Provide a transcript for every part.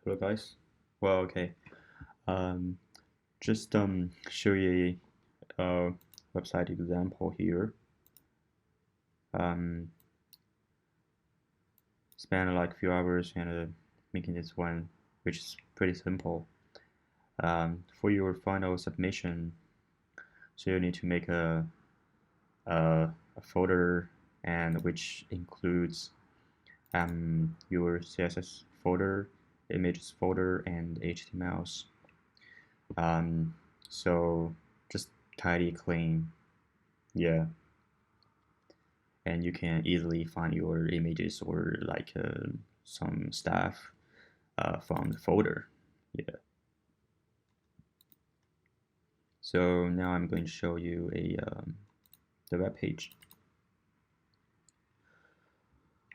Hello guys. Well, okay. Um, just show you a website example here. Um, Spend like a few hours and making this one, which is pretty simple. For your final submission, so you need to make a folder and which includes your CSS folder, images folder, and HTMLs. Um, so just tidy, clean, yeah, and you can easily find your images or like some stuff from the folder. Yeah. So now I'm going to show you the web page.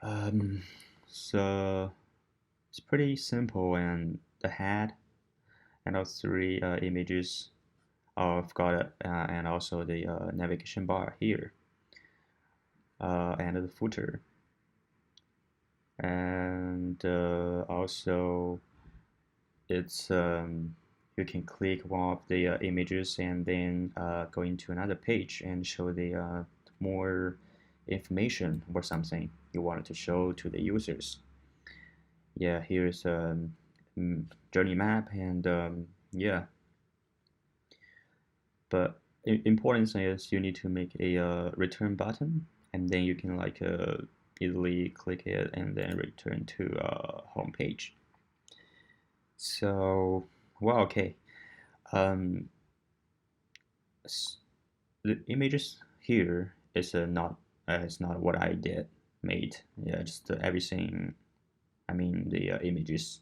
Um, so it's pretty simple, and the head and all three images I've got it, and also the navigation bar here, and the footer, and also it's you can click one of the images and then go into another page and show the more information or something you wanted to show to the users. Yeah, here's a journey map, and yeah, but important thing is you need to make a return button, and then you can like easily click it and then return to home page. So, well, okay. Um, the images here is not it's not what I did made. Yeah, just everything. I mean, the images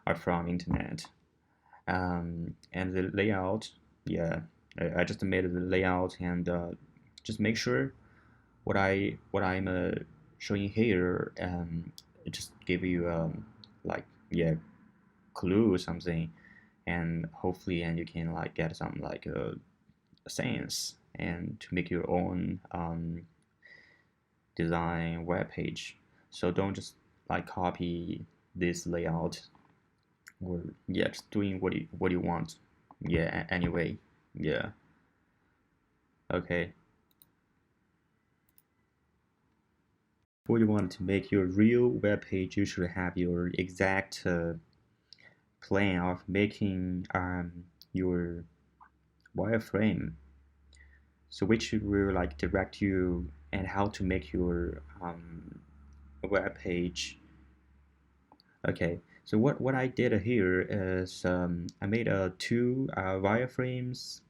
are from internet. And the layout, yeah, I just made the layout and just make sure what I'm showing here just give you like yeah clue or something, and hopefully and you can like get some like sense and to make your own design web page. So don't just like copy this layout, or yeah, just doing what you want. Yeah, anyway, yeah, okay. Before you want to make your real web page, you should have your exact plan of making your wireframe, so which will like direct you and how to make your web page. Okay, so what I did here is I made two wireframes.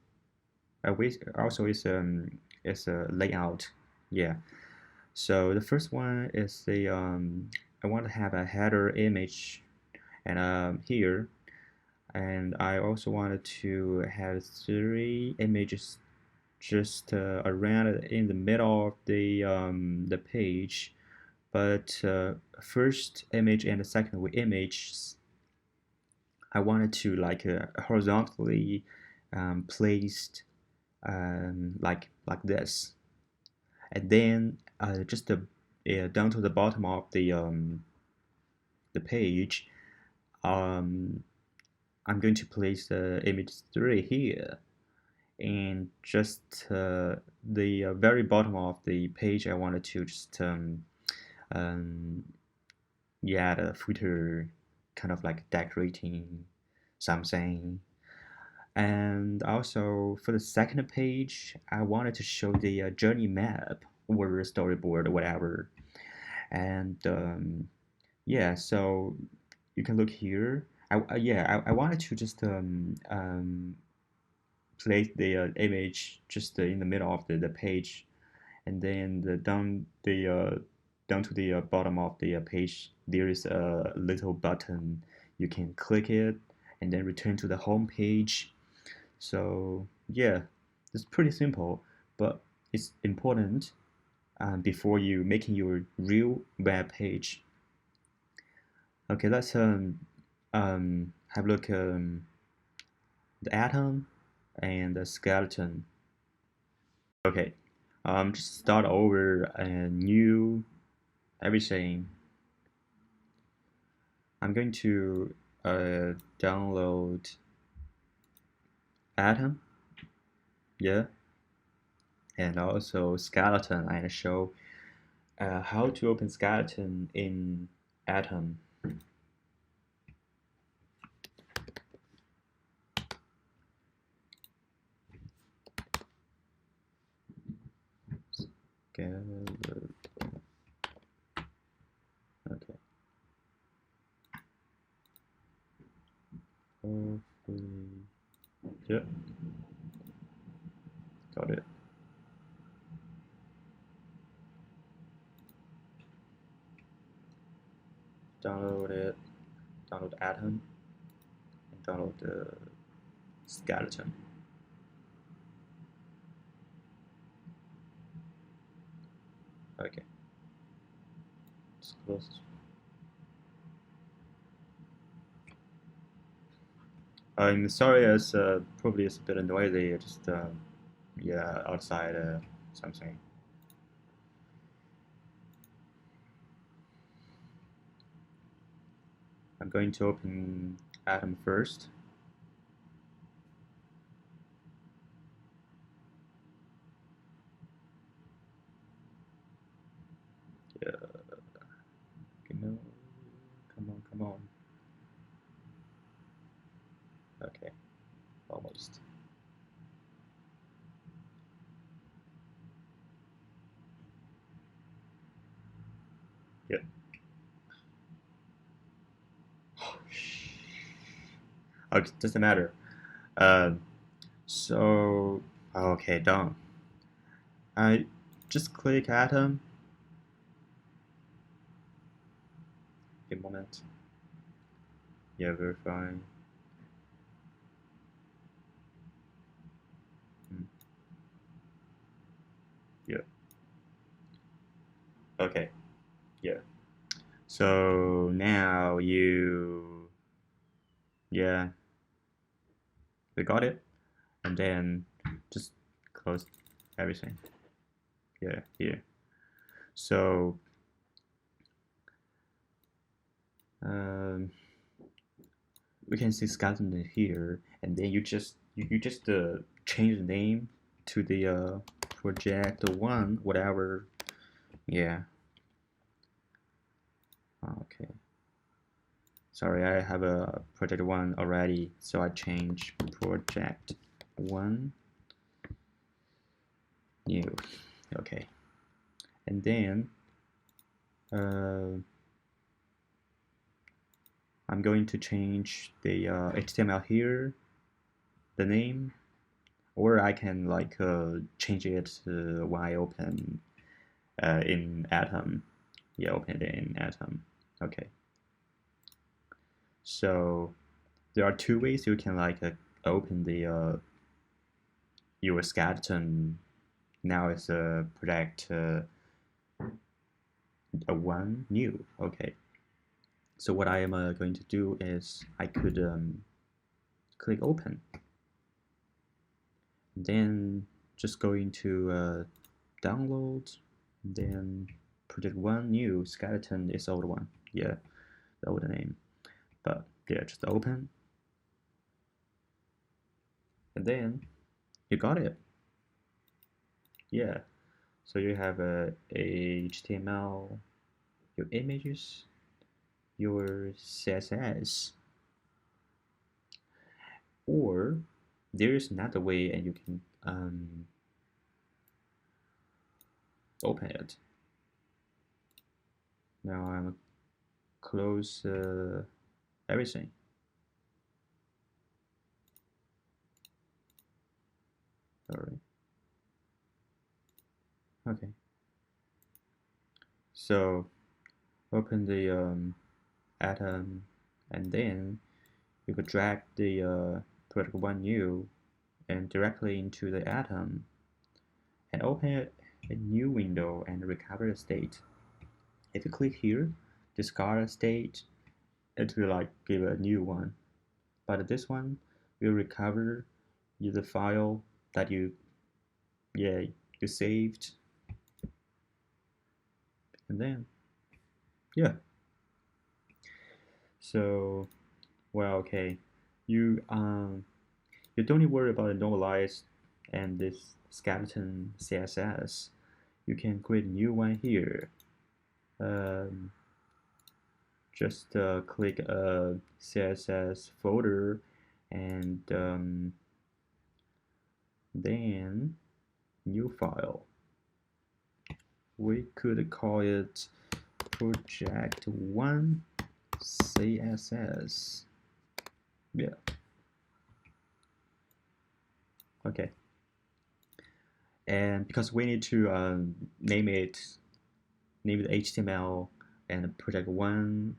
Which also is a layout. Yeah. So the first one is the I want to have a header image, and here, and I also wanted to have three images just around in the middle of the page. But first image and the second image, I wanted to like horizontally placed like this, and then just down to the bottom of the page, um, I'm going to place the image 3 here, and just the very bottom of the page I wanted to just um, yeah, the footer, kind of like decorating something. And also for the second page, I wanted to show the journey map or storyboard or whatever. And yeah, so you can look here. Yeah, I wanted to just place the image just in the middle of the page, and then down to the bottom of the page, there is a little button. You can click it and then return to the home page. So yeah, it's pretty simple, but it's important before you making your real web page. Okay, let's have a look the atom and the skeleton. Okay, just start over and new everything. I'm going to download Atom, yeah, and also Skeleton, and show how to open Skeleton in Atom. Skeleton. Okay. Hopefully, yeah, got it. Download it. Download Atom and download the Skeleton. Okay. Let's close. I'm sorry, it's probably it's a bit noisy. Just yeah, outside something. I'm going to open Atom first. Yeah, no, come on, come on. Okay, almost. Yeah. Okay, doesn't matter. Um, so okay, done. I just click Atom. A moment. Yeah, verifying. Mm, yeah. Okay. Yeah. So now yeah, we got it, and then just close everything. Yeah, here. So um, we can see skeleton here, and then you just change the name to the project one, whatever. Yeah. Okay. Sorry, I have a project one already, so I change project one new. Okay. And then uh, I'm going to change the HTML here, the name, or I can like change it to why open in Atom. Yeah, open it in Atom. Okay. So there are two ways you can like open the your skeleton. Now it's a project a one new. Okay. So what I am going to do is I could click open, then just go into download, then project one new skeleton is old one. Yeah, the old name. But yeah, just open, and then you got it. Yeah. So you have a HTML, your images, your CSS, or there is another way, and you can open it. Now I'm close everything. Alright. Okay. So open the atom, and then you could drag the project one new and directly into the atom and open a new window and recover the state. If you click here, discard state, it will like give a new one. But this one will recover the file that yeah you saved, and then yeah. So Well, okay, you you don't need to worry about the normalized and this skeleton CSS. You can create a new one here. Um, just click a CSS folder and then new file. We could call it project 1 CSS. Yeah. Okay. And because we need to name it HTML and project 1,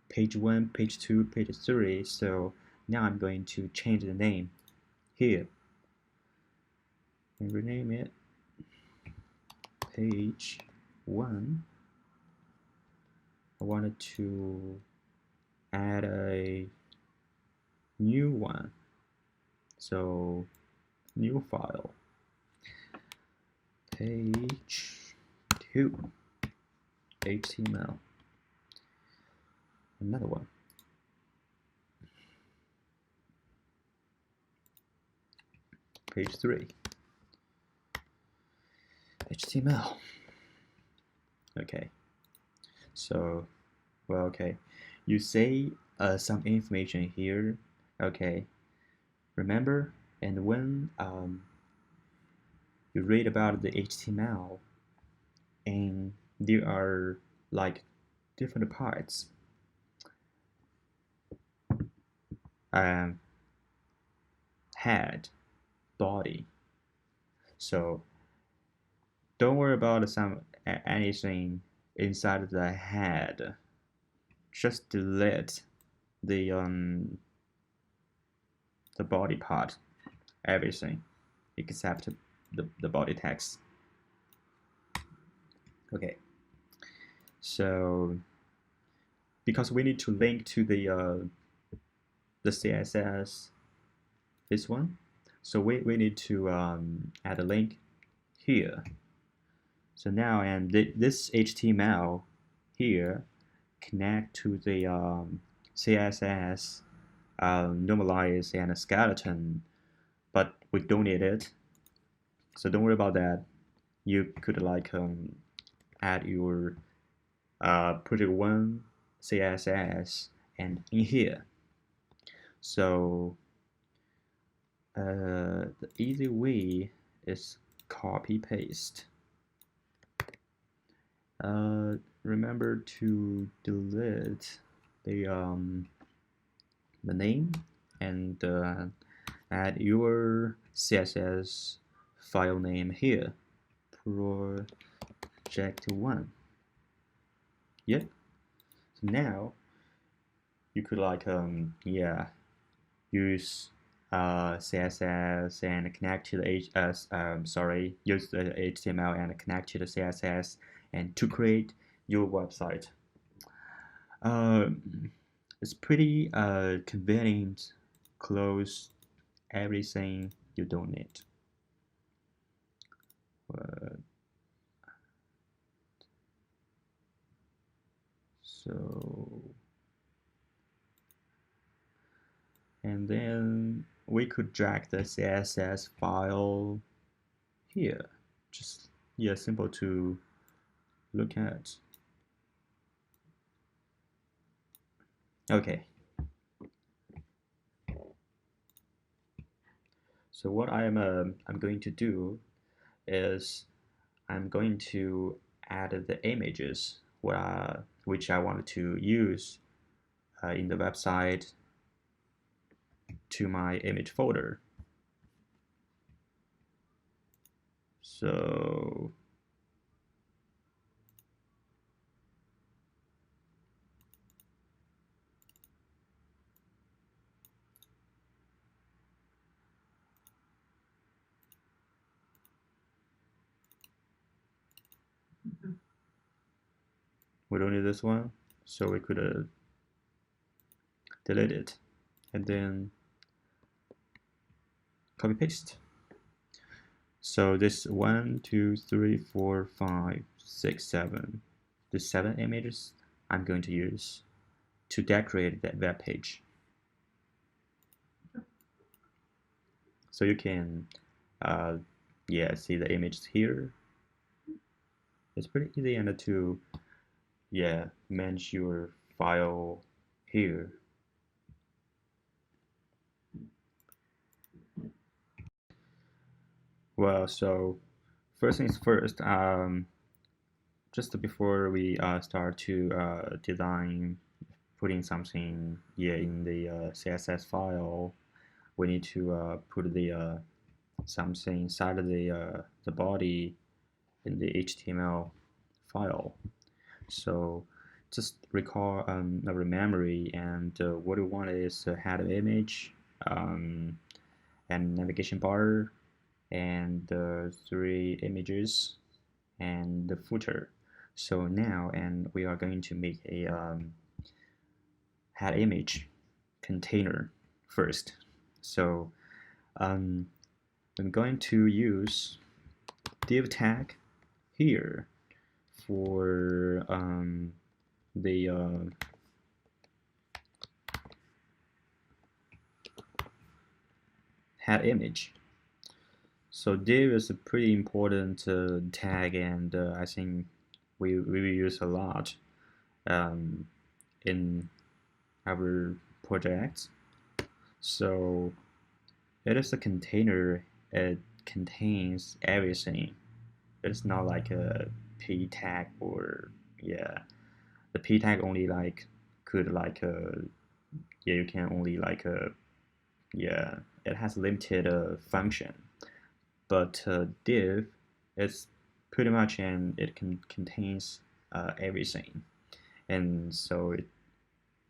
page 1, page 2, page 3. So now I'm going to change the name here and rename it page 1. I wanted to add a new one. So new file, page 2, HTML. Another one. Page 3, HTML. Okay. So, well, okay. You say some information here. Okay. Remember, and when you read about the HTML, and there are like different parts. Head, body. So don't worry about anything inside the head. Just delete the body part, everything except the body text. Okay. So because we need to link to the CSS, this one, so we need to add a link here. So now, and this HTML here connect to the CSS normalize and a skeleton, but we don't need it. So don't worry about that. You could like add your project 1 CSS and in here. So the easy way is copy paste. Remember to delete the name and add your CSS file name here, project 1. Yep. So now you could like use CSS and connect to the use the HTML and connect to the CSS and to create your website. It's pretty convenient. Close everything you don't need. So, and then we could drag the CSS file here. Just, yeah, simple to look at. Okay. So what I'm going to do is I'm going to add the images which I wanted to use in the website to my image folder. So we don't need this one, so we could delete it and then copy paste. So this 1, 2, 3, 4, 5, 6, 7, the 7 images I'm going to use to decorate that web page. So you can yeah, see the images here. It's pretty easy and to yeah, manage your file here. Well, so first things first, just before we start to design, putting something yeah in the CSS file, we need to put the something inside of the body in the HTML file. So just recall our memory, and what we want is a header image, and navigation bar, and the 3 images, and the footer. So now, and we are going to make a head image container first. So I'm going to use div tag here for the head image. So div is a pretty important tag, and I think we use a lot in our projects. So it is a container. It contains everything. It's not like a p tag, or yeah, the p tag only like could like yeah, you can only like yeah, it has limited function. But div is pretty much, and it contains everything, and so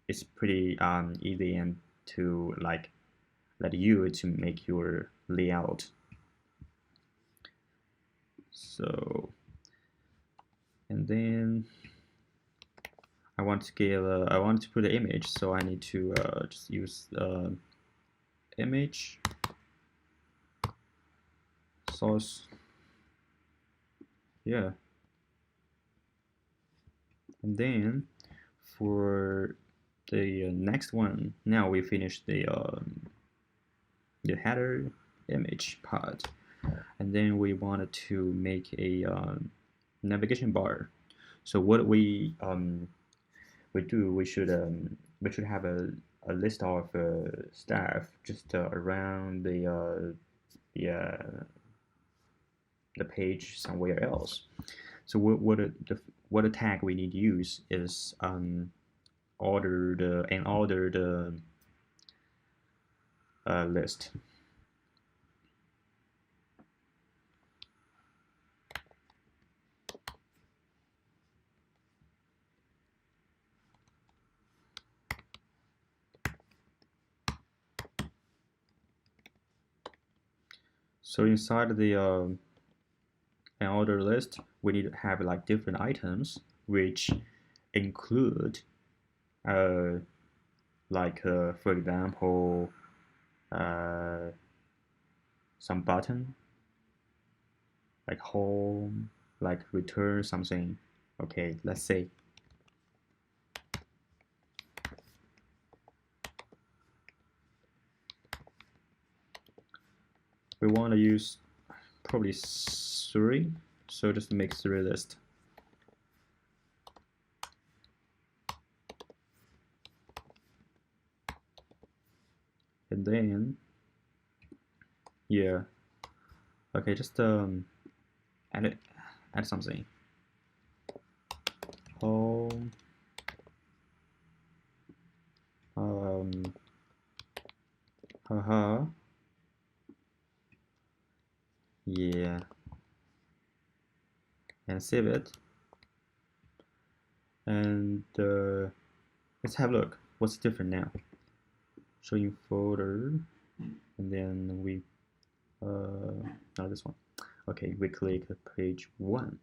it's pretty easy and to like let you to make your layout. So, and then I want to give I want to put an image, so I need to just use image source, yeah. And then for the next one, now we finished the header image part, and then we wanted to make a navigation bar. So what we do, we should have a list of stuff just around the the page somewhere else. So what a tag we need to use is ordered an ordered list. So inside the an order list, we need to have like different items which include like for example some button like home, like return something. Okay, let's say we want to use probably 3, so just make 3 list. And then yeah, okay, just add something. Home, haha, yeah, and save it. And let's have a look. What's different now? Showing folder, and then we not this one. Okay, we click page 1.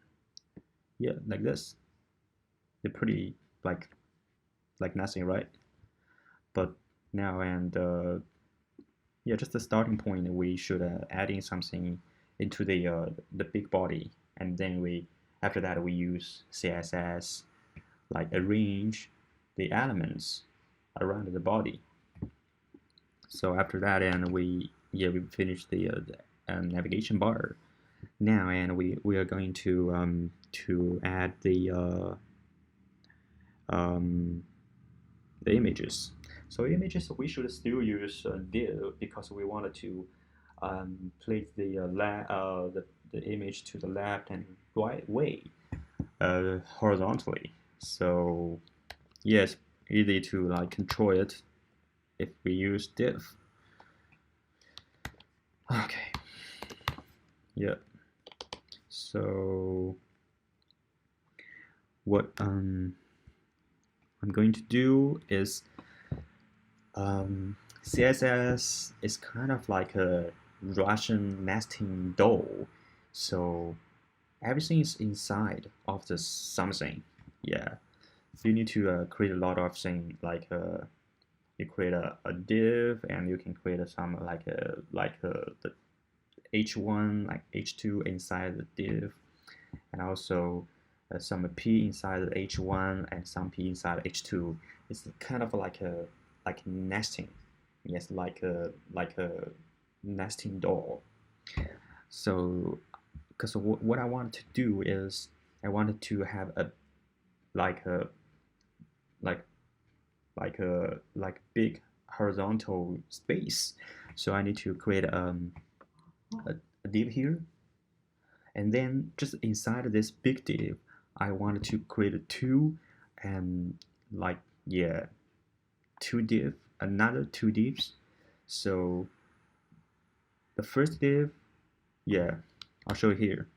Yeah, like this. They're pretty like nothing, right? But now, and yeah, just the starting point, we should add in something into the big body, and then we after that we use CSS like arrange the elements around the body. So after that, and we finished the navigation bar now, and we are going to add um, the images. So images, we should still use div because we wanted to place the image to the left and right way horizontally. So yes, easy to like control it if we use div. Okay. Yeah. So what I'm going to do is CSS is kind of like a Russian nesting doll. So everything is inside of the something. Yeah. So you need to create a lot of things like you create a div and you can create some like the h1 like h2 inside the div, and also some p inside the h1 and some p inside h2. It's kind of like a nesting. Yes, like a nesting doll. So because what I wanted to do is I wanted to have a like a like like big horizontal space. So I need to create a div here, and then just inside this big div, I wanted to create two and like yeah another two divs. So the first div, yeah, I'll show you here.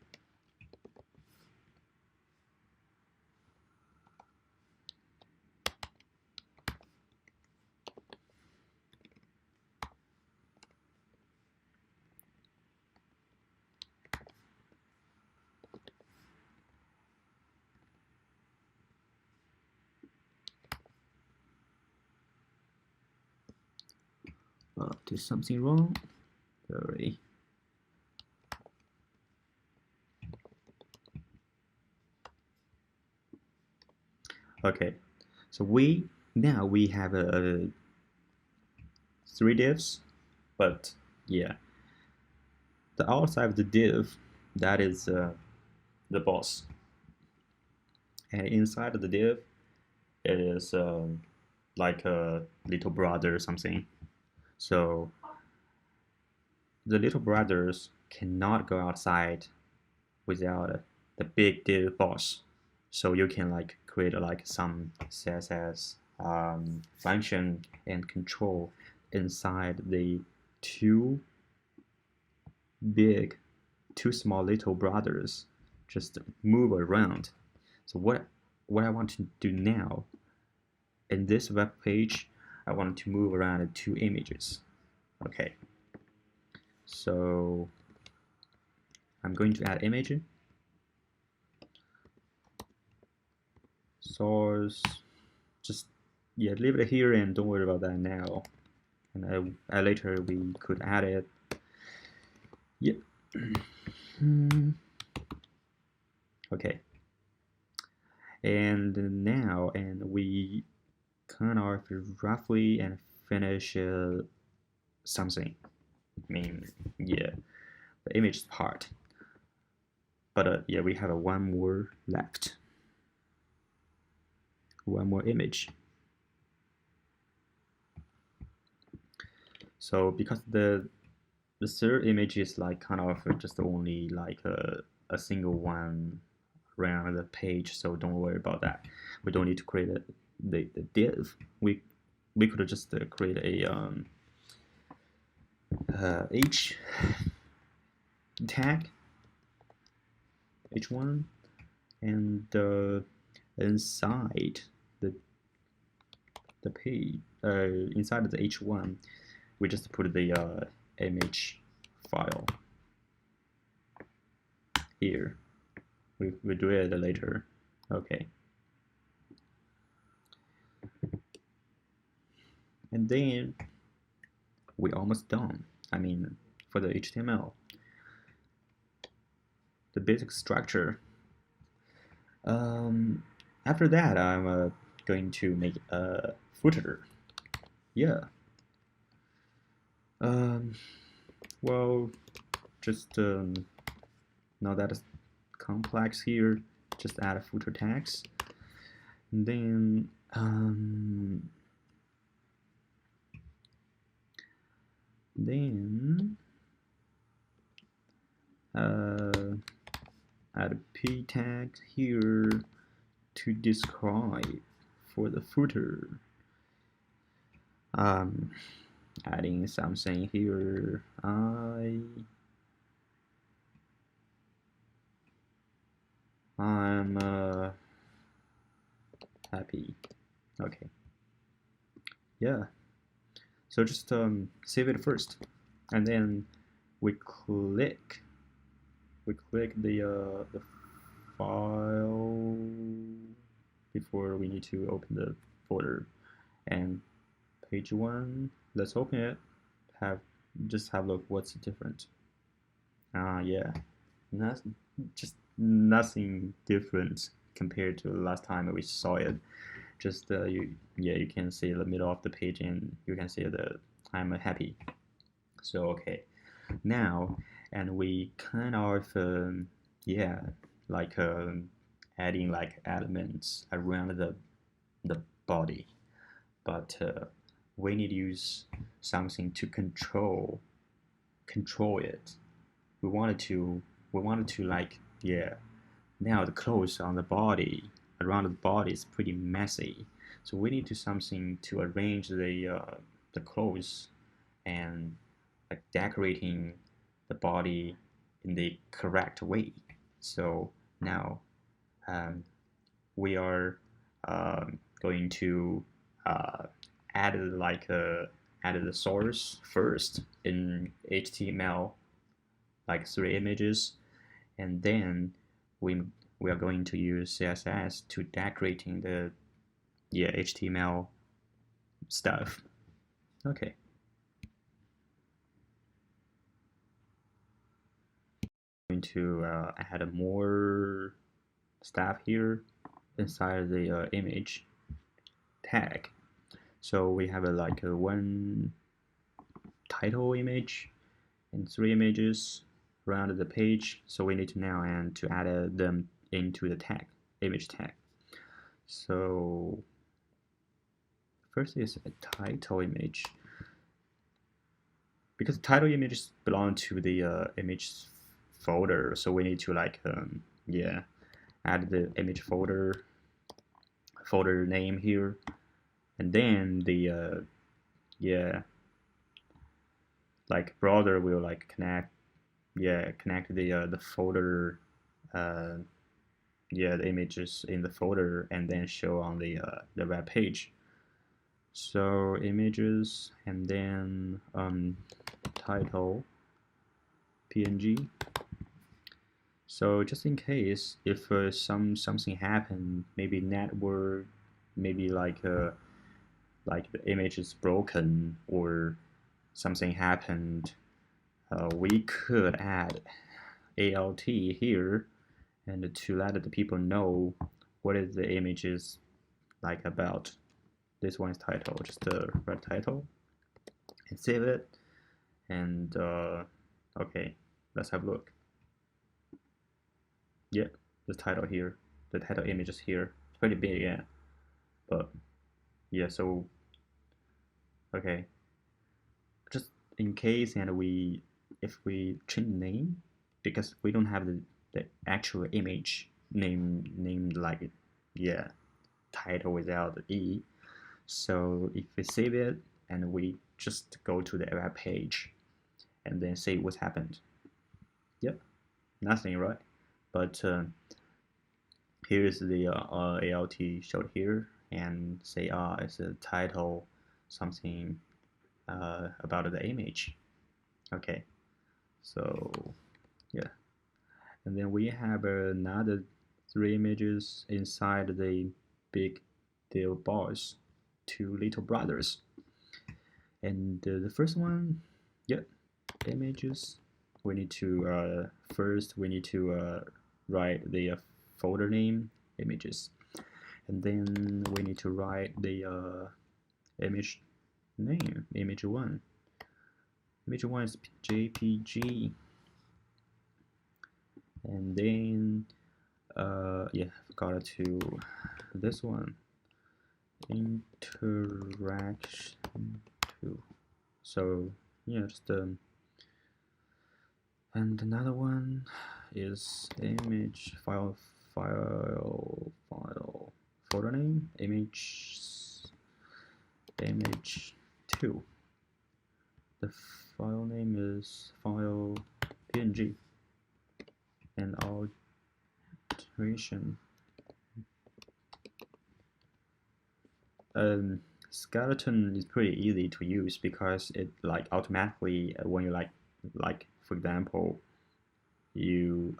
Did something wrong? Sorry. Okay, so now we have a three divs, but yeah, the outside of the div, that is the boss, and inside of the div it is like a little brother or something. So the little brothers cannot go outside without the big div boss. So you can like create like some CSS function and control inside the two big, two small little brothers, just move around. So what I want to do now in this web page, I want to move around two images. Okay, so I'm going to add image, source, just yeah, leave it here and don't worry about that now. And later we could add it. Yep. Okay. And now, and we kind of roughly and finish something. I mean, yeah, the image part. But yeah, we have one more left. One more image. So because the third image is like kind of just only like a single one around the page, so don't worry about that. We don't need to create the div. We could just create a h tag h1, and inside the page inside the h1 we just put the image file here. We do it later. Okay. And then we're almost done. I mean, for the HTML, the basic structure. After that, I'm going to make a footer. yeah. Um, well, just not that complex here. Just add a footer tags, and then uh, add a p tag here to describe for the footer. Um, Adding something here. I'm happy. Okay. Yeah. So just save it first, and then we click the file before we need to open the folder, and page one. Let's open it. Just have a look. What's different? Yeah, not just nothing different compared to the last time we saw it. Just you can see the middle of the page and you can see the I'm happy. So okay, now and we kind of yeah like adding like elements around the body, but we need to use something to control it. We wanted to like yeah. Now the clothes on the body around the body is pretty messy, so we need to something to arrange the clothes and like decorating the body in the correct way. So now um, we are going to uh, add like add the source first in HTML, like 3 images, and then we we are going to use CSS to decorating the yeah HTML stuff. Okay. Going to add more stuff here inside the image tag. So we have like a one title image and 3 images around the page. So we need to now and to add them into the tag, image tag. So first is a title image, because title images belong to the image folder. So we need to like yeah add the image folder name here, and then the yeah like browser will like connect the folder uh, yeah the images in the folder and then show on the web page. So images and then title png. So just in case if something happened, maybe network, maybe like the image is broken or something happened, we could add alt here and to let the people know what is the image is like about. This one is title, just the red title, and save it. And okay, let's have a look. Yeah, the title here, the title image is here. It's pretty big, yeah. But yeah, so okay, just in case, and if we change name, because we don't have the actual image name named like yeah title without the e. So if we save it and we just go to the web page and then see what happened. Yep, nothing, right? But here's the alt showed here, and say it's a title something about the image. Okay, so yeah, and then we have another 3 images inside the big deal boss, two little brothers. And the first one, yeah, images. We need to first we need to write the folder name images, and then we need to write the image name, image1. Image1 is JPG, and then yeah, forgot to this one, interaction 2. So yeah, just and another one is image file folder name image 2. The file name is file png, and alteration. Skeleton is pretty easy to use because it like automatically when you like for example you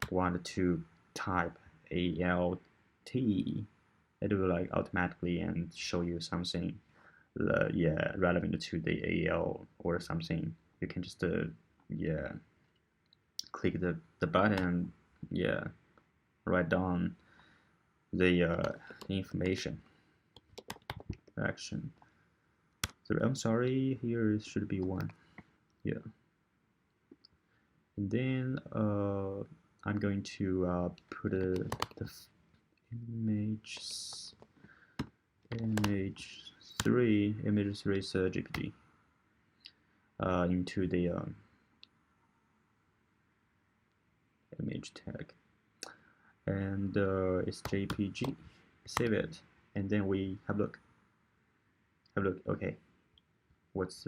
want to type ALT, it will like automatically and show you something yeah relevant to the AL or something. You can just yeah click the button, yeah, write down the information action. So I'm sorry, here should be 1, yeah. And then I'm going to put the image 3 is JPG into the image tag, and it's JPG. Save it, and then we have a look. Okay, what's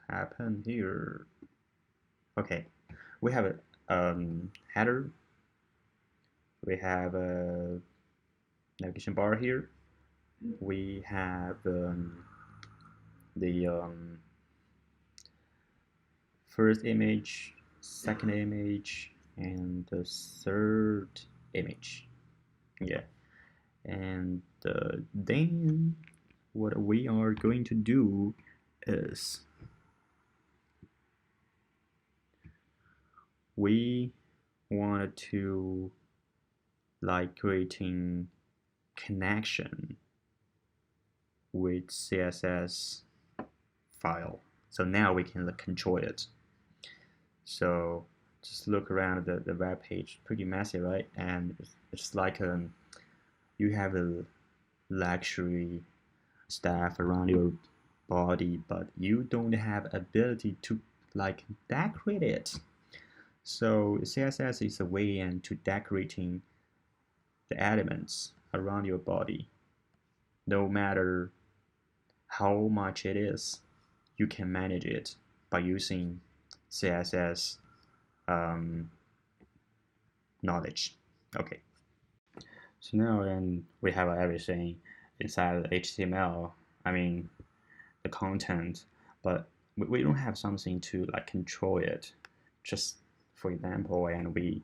happened here? Okay, we have a header. We have a navigation bar here. We have the first image, second image, and the third image. Yeah, and then what we are going to do is we wanted to like creating connection with CSS file. So now we can control it. So just look around the web page, pretty messy, right? And it's like you have a luxury stuff around your body, but you don't have ability to like decorate it. So CSS is a way into decorating the elements around your body. No matter how much it is, you can manage it by using CSS knowledge. Okay. So now then we have everything inside the HTML. I mean the content, but we don't have something to like control it. Just for example, and we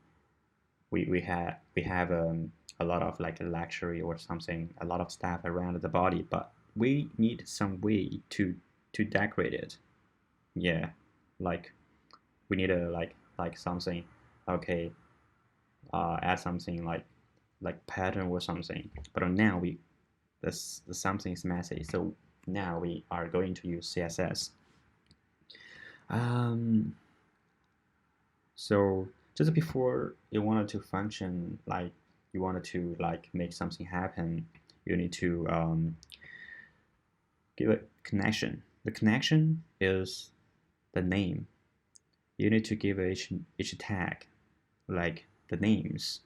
have a lot of like luxury or something, a lot of stuff around the body, but we need some way to decorate it. Yeah, like we need a like something. Okay, add something like pattern or something. But now this something is messy, so now we are going to use CSS. So just before you wanted to function, like you wanted to like make something happen, you need to give a connection. The connection is the name. You need to give each tag like the names,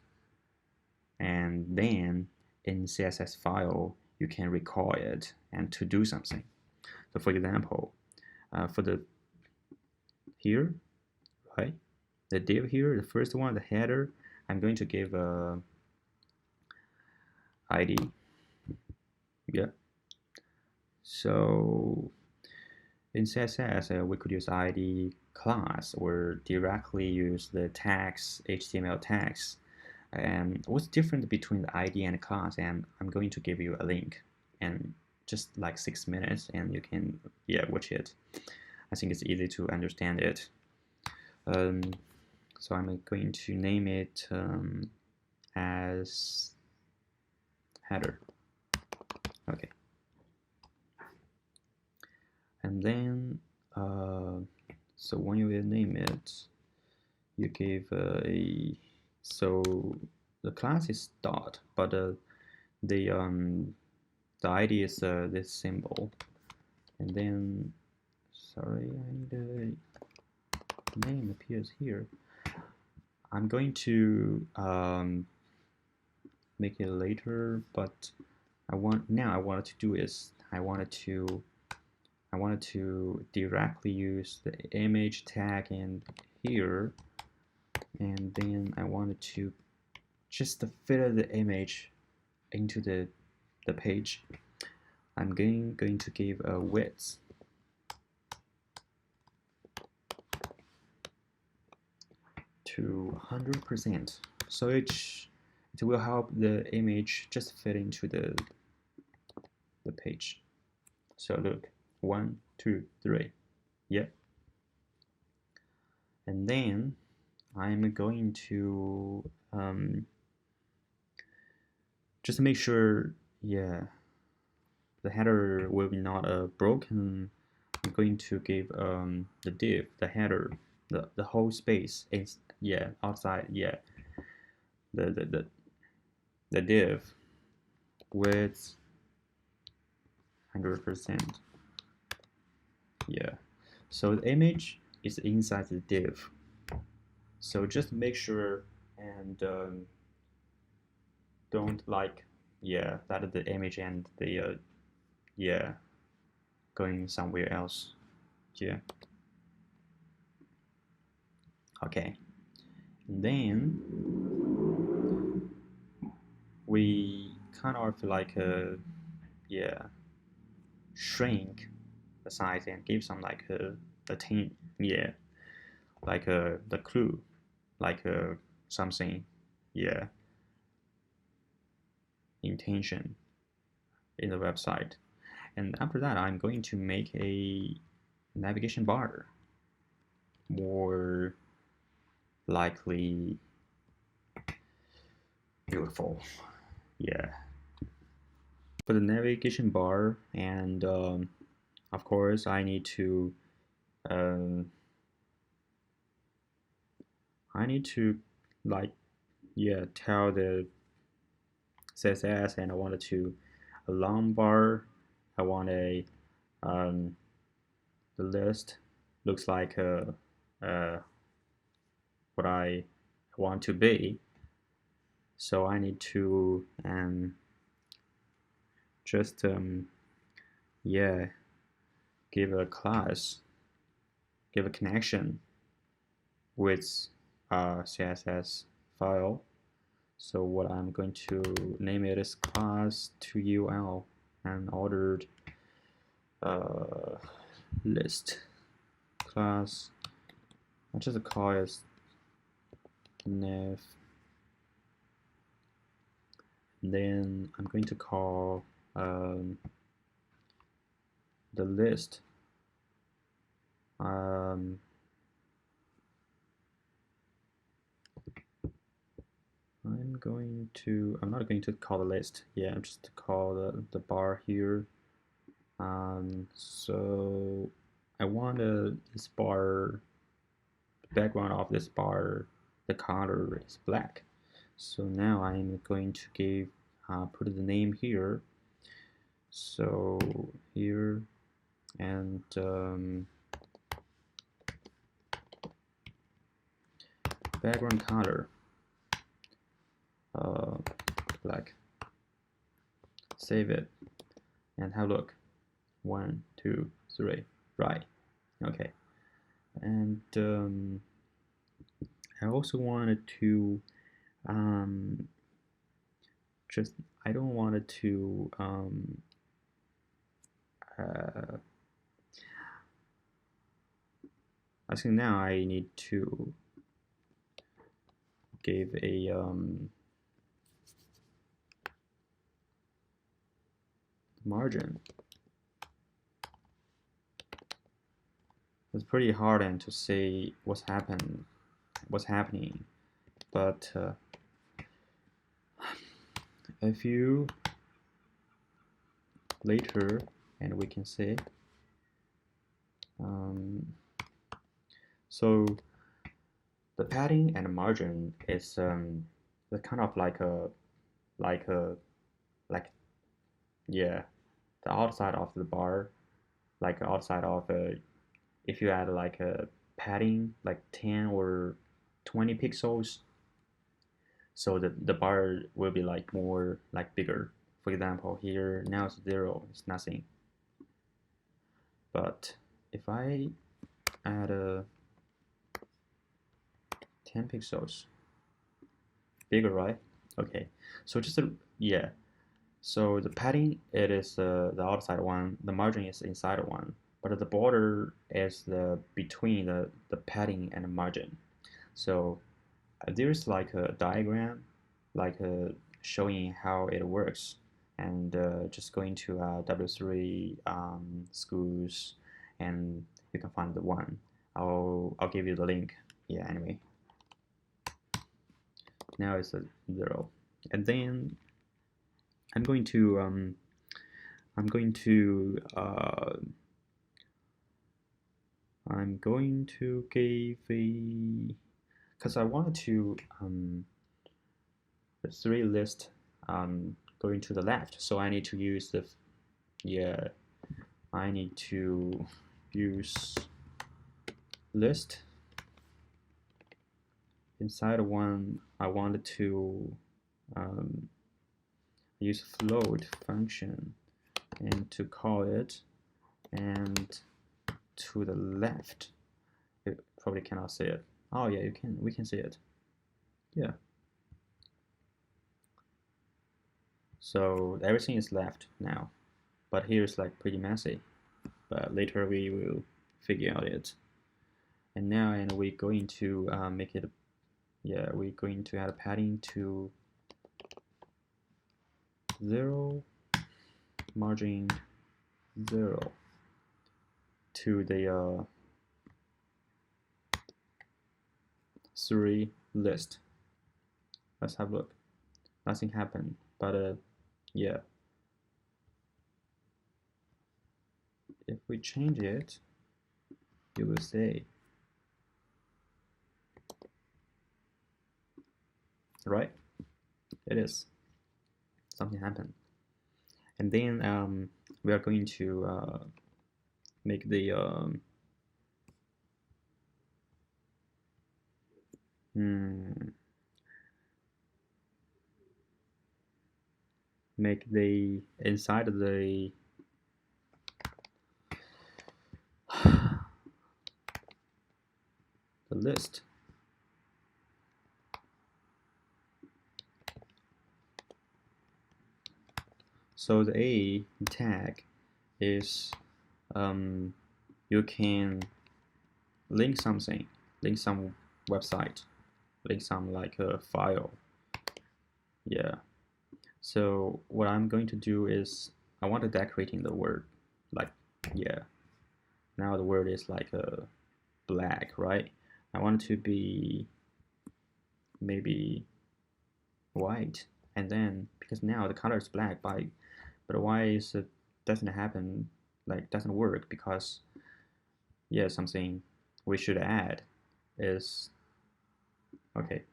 and then in CSS file you can recall it and to do something. So for example, for the here, right, the div here, the first one, the header, I'm going to give a ID. Yeah. So in CSS, we could use ID class or directly use the tags, HTML tags. And what's different between the ID and the class? And I'm going to give you a link, and just like 6 minutes, and you can watch it. I think it's easy to understand it. So I'm going to name it as header. Okay. And then so when you will name it, you give so the class is dot, but the ID is this symbol. And then sorry, I need a name appears here. I'm going to make it later, but I wanted to do is I wanted to directly use the image tag in here, and then I wanted to just fit the image into the page. I'm going to give a width to 100%, so it will help the image just fit into the page. So look, 1, 2, 3, yeah. And then I'm going to just make sure, yeah, the header will be not broken. I'm going to give the div, the header, the whole space is, yeah, outside, yeah, the div with 100%, yeah. So the image is inside the div. So just make sure and don't yeah, that the image and the yeah, going somewhere else. Yeah. Okay. And then we kind of yeah, shrink the size and give some a team, yeah, the clue, something, yeah, intention in the website. And after that, I'm going to make a navigation bar, more likely beautiful, yeah. For the navigation bar, and of course I need to um, yeah, tell the CSS, and I wanted to a long bar. I want the list looks like what I want to be. So I need to just yeah, give a class, give a connection with CSS file. So what I'm going to name it is class 2UL and ordered list class. I'll just call it nav. And then I'm going to call the list I'm not going to call the list. Yeah, I'm just call the bar here. So I want this bar, the background of this bar, the color is black. So now I'm going to give put the name here. So here, and background color black. Save it and have a look. 1, 2, 3, right. Okay. And I also wanted to just I don't want it to I think now I need to give a margin. It's pretty hard and to say what's happening, but if you later, and we can say So the padding and margin is kind of like a like a like yeah, the outside of the bar, like outside of if you add like a padding like 10 or 20 pixels, so the bar will be like more like bigger. For example, here now it's 0, it's nothing. But if I add a 10 pixels, bigger, right? Okay, so just a, yeah. So the padding, it is the outside one, the margin is inside one, but the border is the between the padding and the margin. So there's like a diagram, like showing how it works, and just going to W3 schools, and you can find the one. I'll give you the link. Yeah. Anyway, now it's a 0, and then I'm going to I'm going to uh, I'm going to give a, because I wanted to the 3 list going to the left, so I need to use the, yeah, I need to use list. Inside one I wanted to um, use float function and to call it, and to the left, you probably cannot see it. Oh yeah, you can, we can see it. Yeah, so everything is left now, but here it's like pretty messy, but later we will figure out it. And now, and we're going to make it, yeah, we're going to add padding to 0, margin 0, to the 3 list. Let's have a look. Nothing happened, but yeah, if we change it, you will see, right? It is, something happened. And then we are going to make the make the inside of the the list. So the A tag is you can link something, link some website, link some like a file. Yeah. So what I'm going to do is I want to decorating the word, like, yeah. Now the word is like a black, right? I want it to be maybe white, and then because now the color is black, but why is it doesn't happen, like doesn't work, because yeah, something we should add is, okay,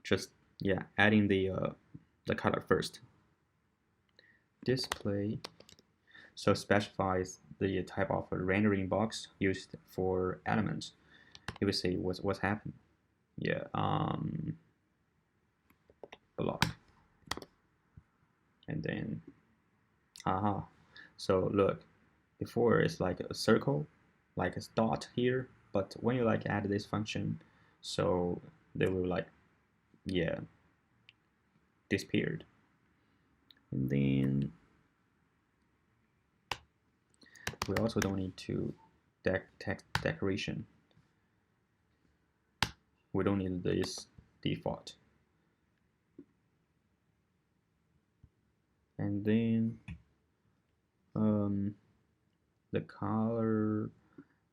just, yeah, adding the color first. Display, so specifies the type of rendering box used for elements. You will see what's happened. Yeah, block, and then aha. So look, before it's like a circle, like a dot here, but when you like add this function, so they will like, yeah, disappeared. And then we also don't need to text decoration. We don't need this default. And then the color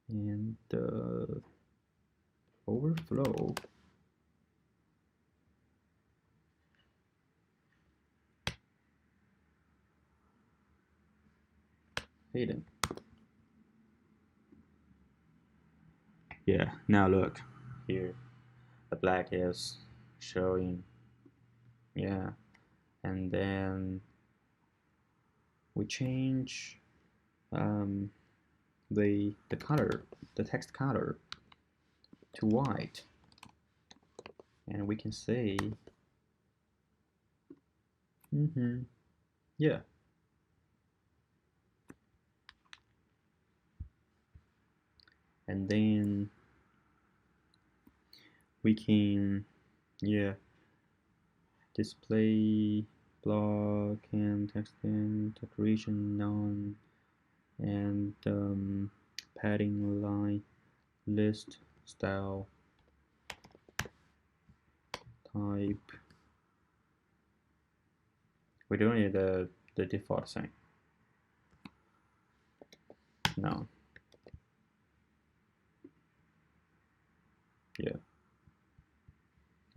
and the overflow, hidden. Yeah, now look here, the black is showing. Yeah, and then we change um, the color, the text color to white, and we can say, yeah, and then we can, yeah, display block and text and decoration none, and padding line list style type. We don't need the default thing. No. Yeah.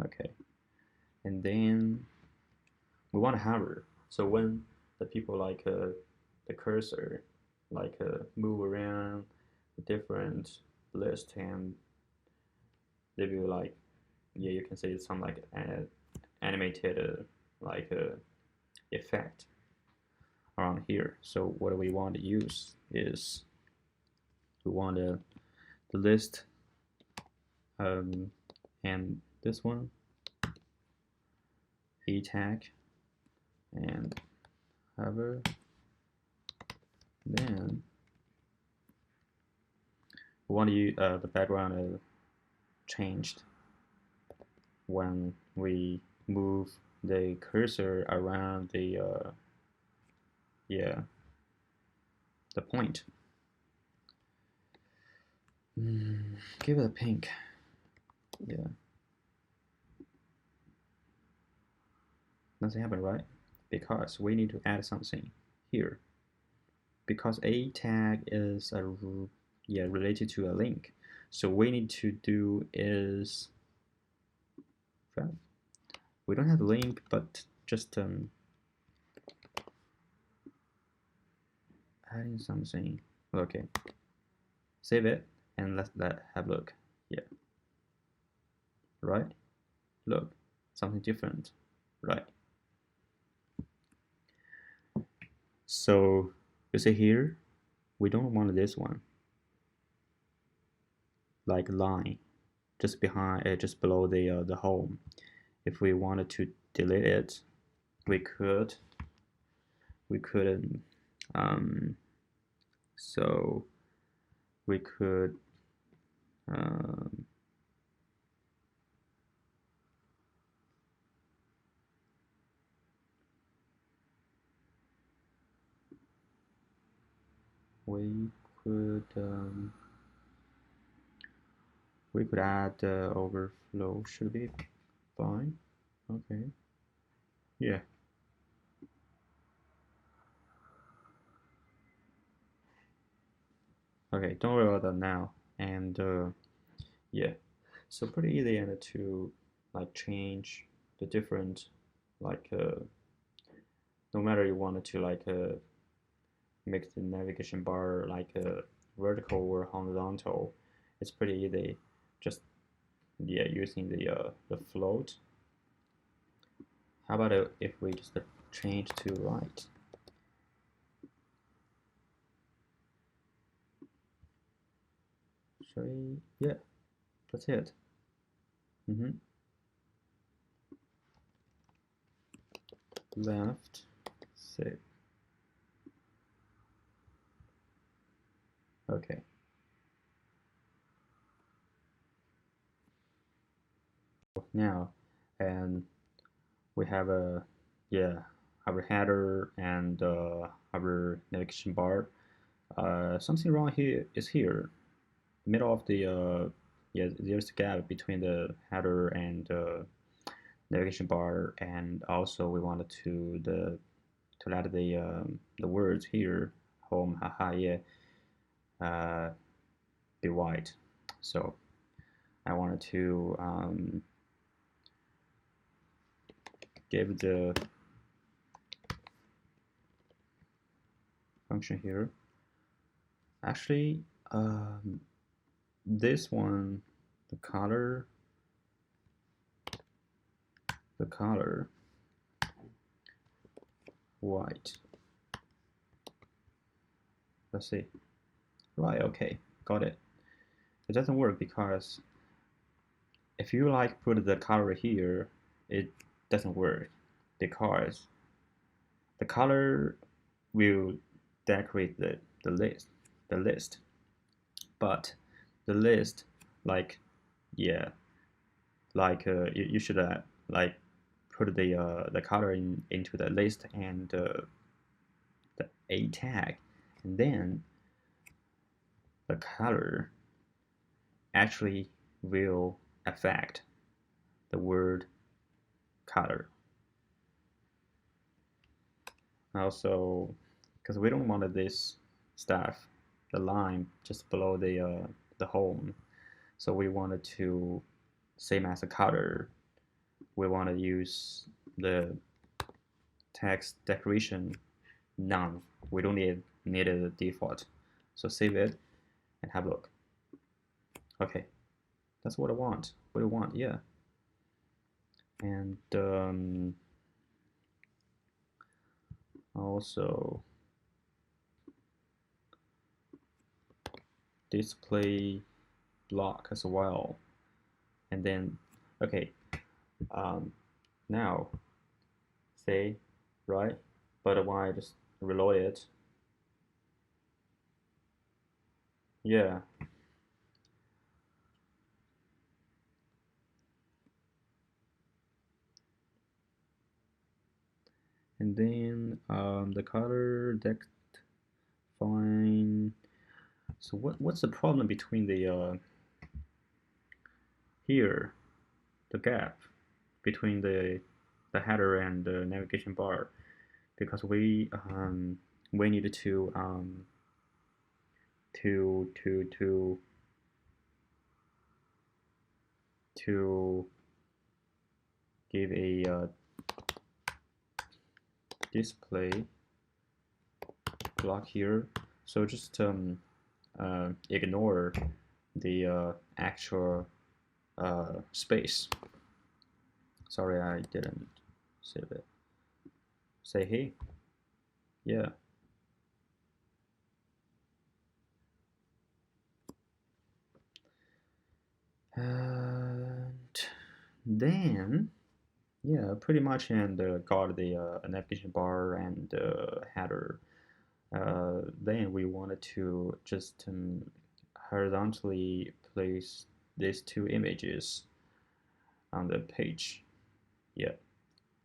Okay. And then we want to hover. So when the people like the cursor like move around the different list, and they will like, yeah, you can say some like animated like effect around here. So what we want to use is we want the list and this one a tag and hover. Then we want to use the background changed when we move the cursor around the yeah, the point. Give it a pink. Yeah, nothing happened, right? Because we need to add something here. Because a tag is related to a link, so we need to do is, well, we don't have a link, but just adding something. Okay, save it and let have a look. Yeah, right. Look, something different, right? So you see here, we don't want this one, like line, just behind, just below the home. If we wanted to delete it, we could. We couldn't. So we could. Um, we could. We could add the overflow. Should be fine. Okay. Yeah. Okay. Don't worry about that now. And yeah. So pretty easy and to like change the different like no matter you wanted to like make the navigation bar like vertical or horizontal, it's pretty easy. Just yeah, using the float. How about if we just change to right? Should we? Yeah, that's it. Left, save. Okay. Now, and we have a yeah our header and our navigation bar. Something wrong here is here, the middle of the yeah, there's a gap between the header and navigation bar, and also we wanted to let the words here, home, haha, yeah, uh, be white. So I wanted to give the function here. Actually, this one, the color white. Let's see. Right, okay, got it. It doesn't work because if you like put the color here, it doesn't work because the color will decorate the list, but the list, like, yeah, like you should like put the color into the list and the a tag, and then the color actually will affect the word color. Also, because we don't want this stuff, the line just below the home, so we wanted to same as the color. We want to use the text decoration none. We don't need a default. So save it and have a look. Okay, that's what I want. What I want, yeah. And also display block as well. And then, okay, now say, right? But why just reload it? Yeah. And then the color deck fine. So what's the problem between the here the gap between the header and the navigation bar? Because we needed to to give a display block here. So just ignore the actual space. Sorry, I didn't save it. Say hey. Yeah. And then, yeah, pretty much, and got the navigation bar and header. Then we wanted to just horizontally place these two images on the page. Yeah.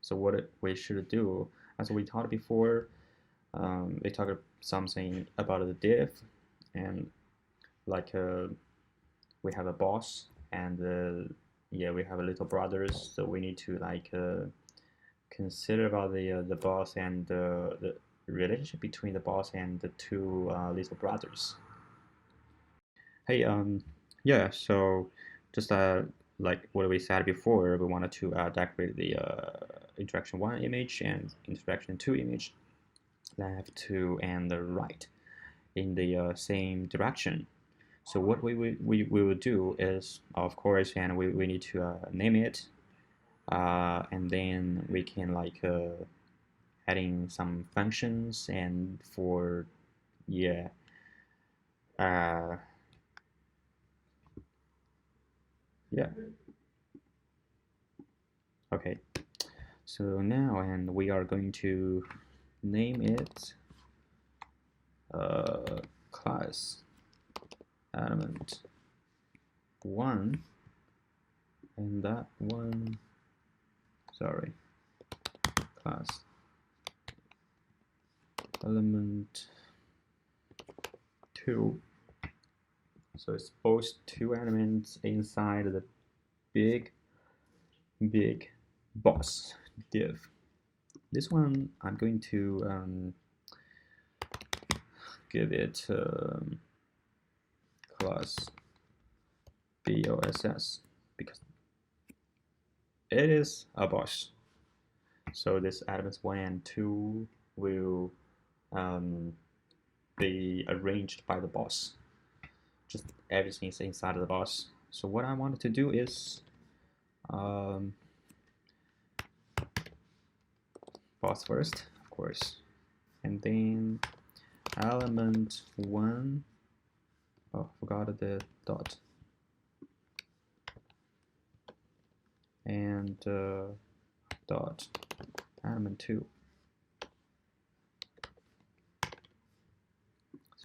So what we should do, as we talked before, we talked something about the div, and like we have a boss, and yeah, we have a little brothers, so we need to like consider about the boss and the relationship between the boss and the two little brothers. Hey, yeah, so just like what we said before, we wanted to decorate the interaction one image and interaction two image, left to and the right in the same direction. So what we will do is, of course, and we need to name it, and then we can like adding some functions and for, yeah, uh, yeah, okay. So now, and we are going to name it class element one, and that one, sorry, class element two. So it's both two elements inside the big boss div. This one I'm going to give it class boss because it is a boss. So this elements one and two will be arranged by the boss. just everything is inside of the box. So what I wanted to do is box first, of course, and then element 1. Oh, forgot the dot. And dot element 2.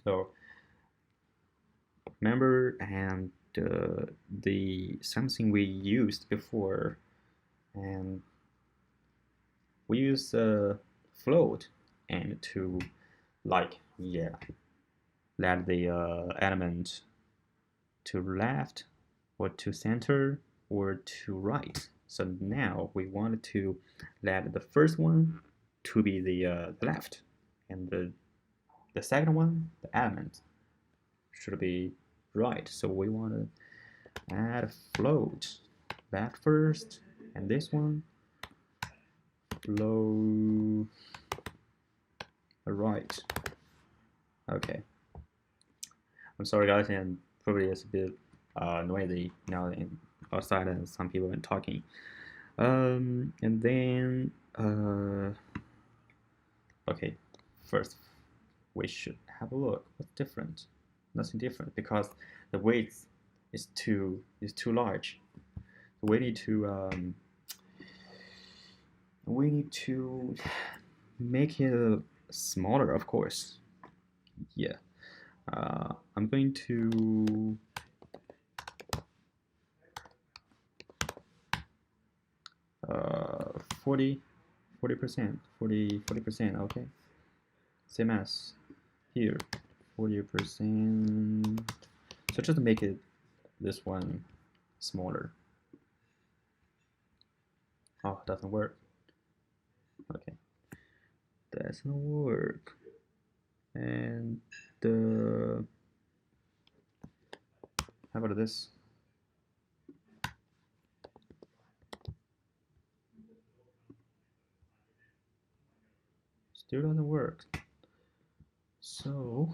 So remember, and the something we used before, and we use float and to let the element to left or to center or to right. So now we want to let the first one to be the left, and the second one, the element, should be right. So we want to add a float left first, and this one flow right. Okay. I'm sorry guys, and probably it's a bit noisy now outside, and some people are talking. And then okay, first we should have a look. What's different? Nothing different, because the width is too large. We need to make it smaller, of course. Yeah. I'm going to 40%, 40%, okay. Same as here, 40%. So just make it this one smaller. Oh, doesn't work. Okay, doesn't work. And how about this? Still doesn't work. So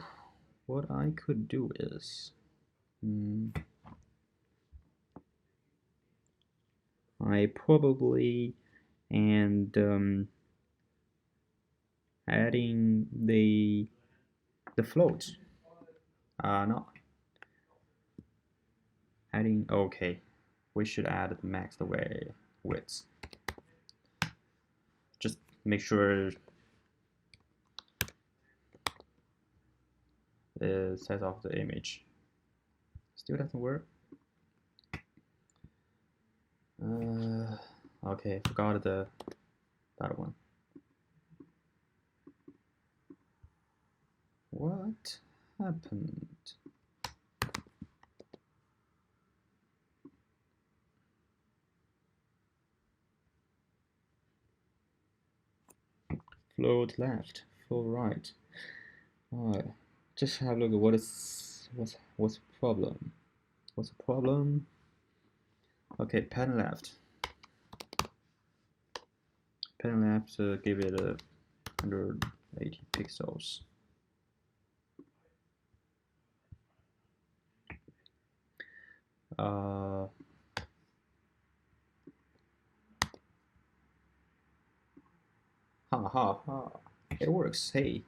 what I could do is I probably adding the float. No, adding. Okay, we should add the max the way width. Just make sure the size of the image. Still doesn't work. Okay, forgot that one. What happened? Float left, float right. Alright, just have a look at what's the problem. What's the problem? Okay, pattern left. Pattern left, give it 180 pixels. It works. Hey,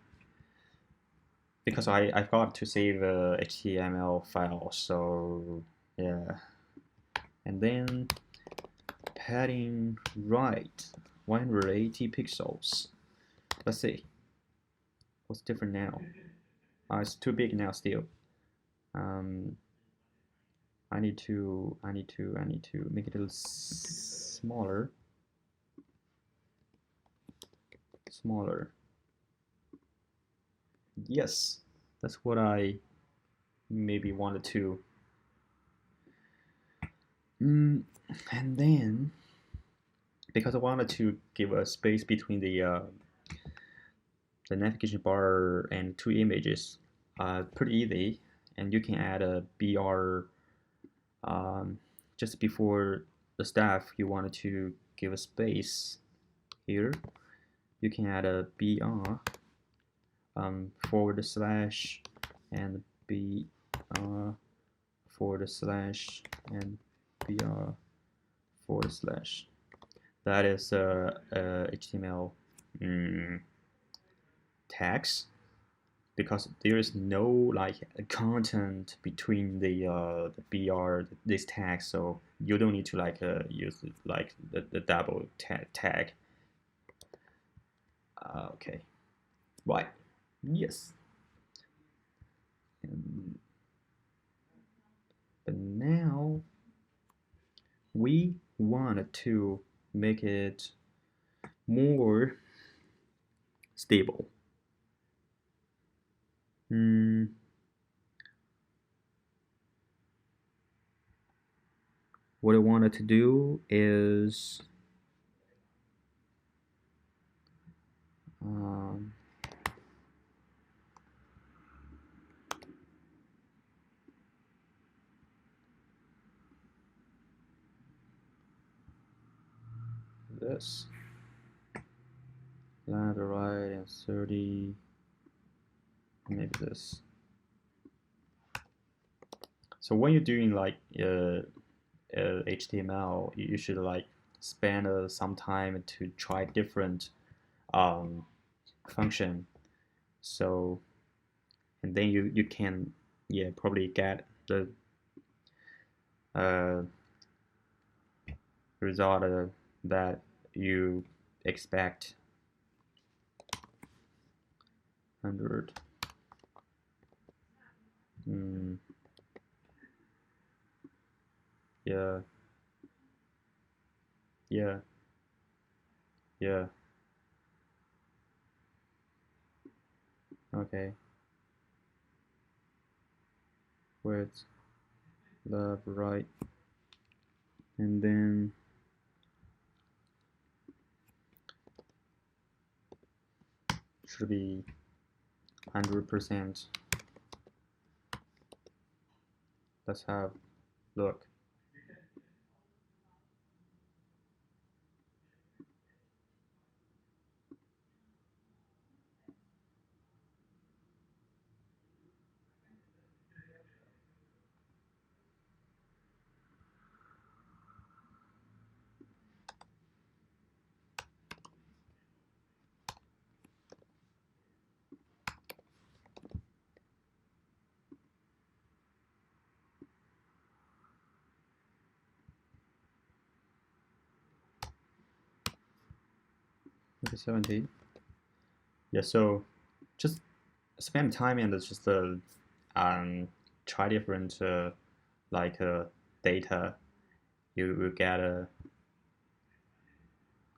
because I forgot to save a HTML file, so yeah. And then padding right, 180 pixels. Let's see what's different now. It's too big now still. I need to make it a little smaller. Yes, that's what I maybe wanted to. And then, because I wanted to give a space between the navigation bar and two images, pretty easy, and you can add a BR just before the staff. You wanted to give a space here. You can add a BR / and BR forward slash and br forward slash. That is HTML tags, because there is no like content between the br this tag, so you don't need to like use like the double tag. Okay, right, yes. But now we wanted to make it more stable. What I wanted to do is this left or right and 30, maybe this. So when you're doing like HTML, you should like spend some time to try different function. So and then you can probably get the result that you expect. 100. Yeah. Yeah. Yeah. Okay. Width, left, right, and then should be 100%. Let's have look. Okay, 70. Yeah, so just spend time and just try different like data. You will get a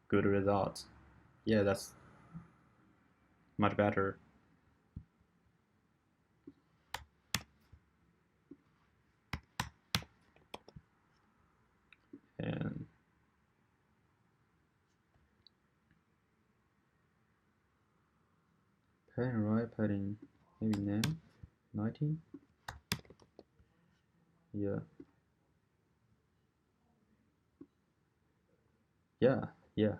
good result. Yeah, that's much better. And padding right, padding maybe now 90. Yeah. Yeah. Yeah.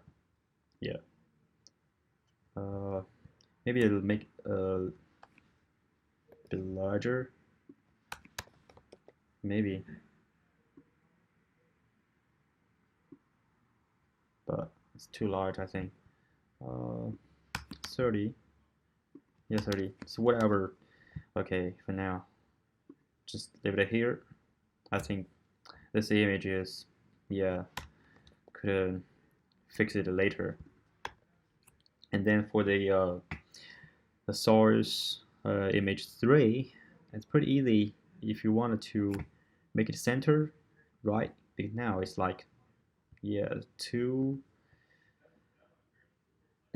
Yeah. Maybe it'll make a bit larger. Maybe. But it's too large, I think. 30. Yeah, 30. So whatever. Okay, for now, just leave it here. I think this image is, yeah, could fix it later. And then for the source image 3, it's pretty easy. If you wanted to make it center, right? Because now it's like, yeah,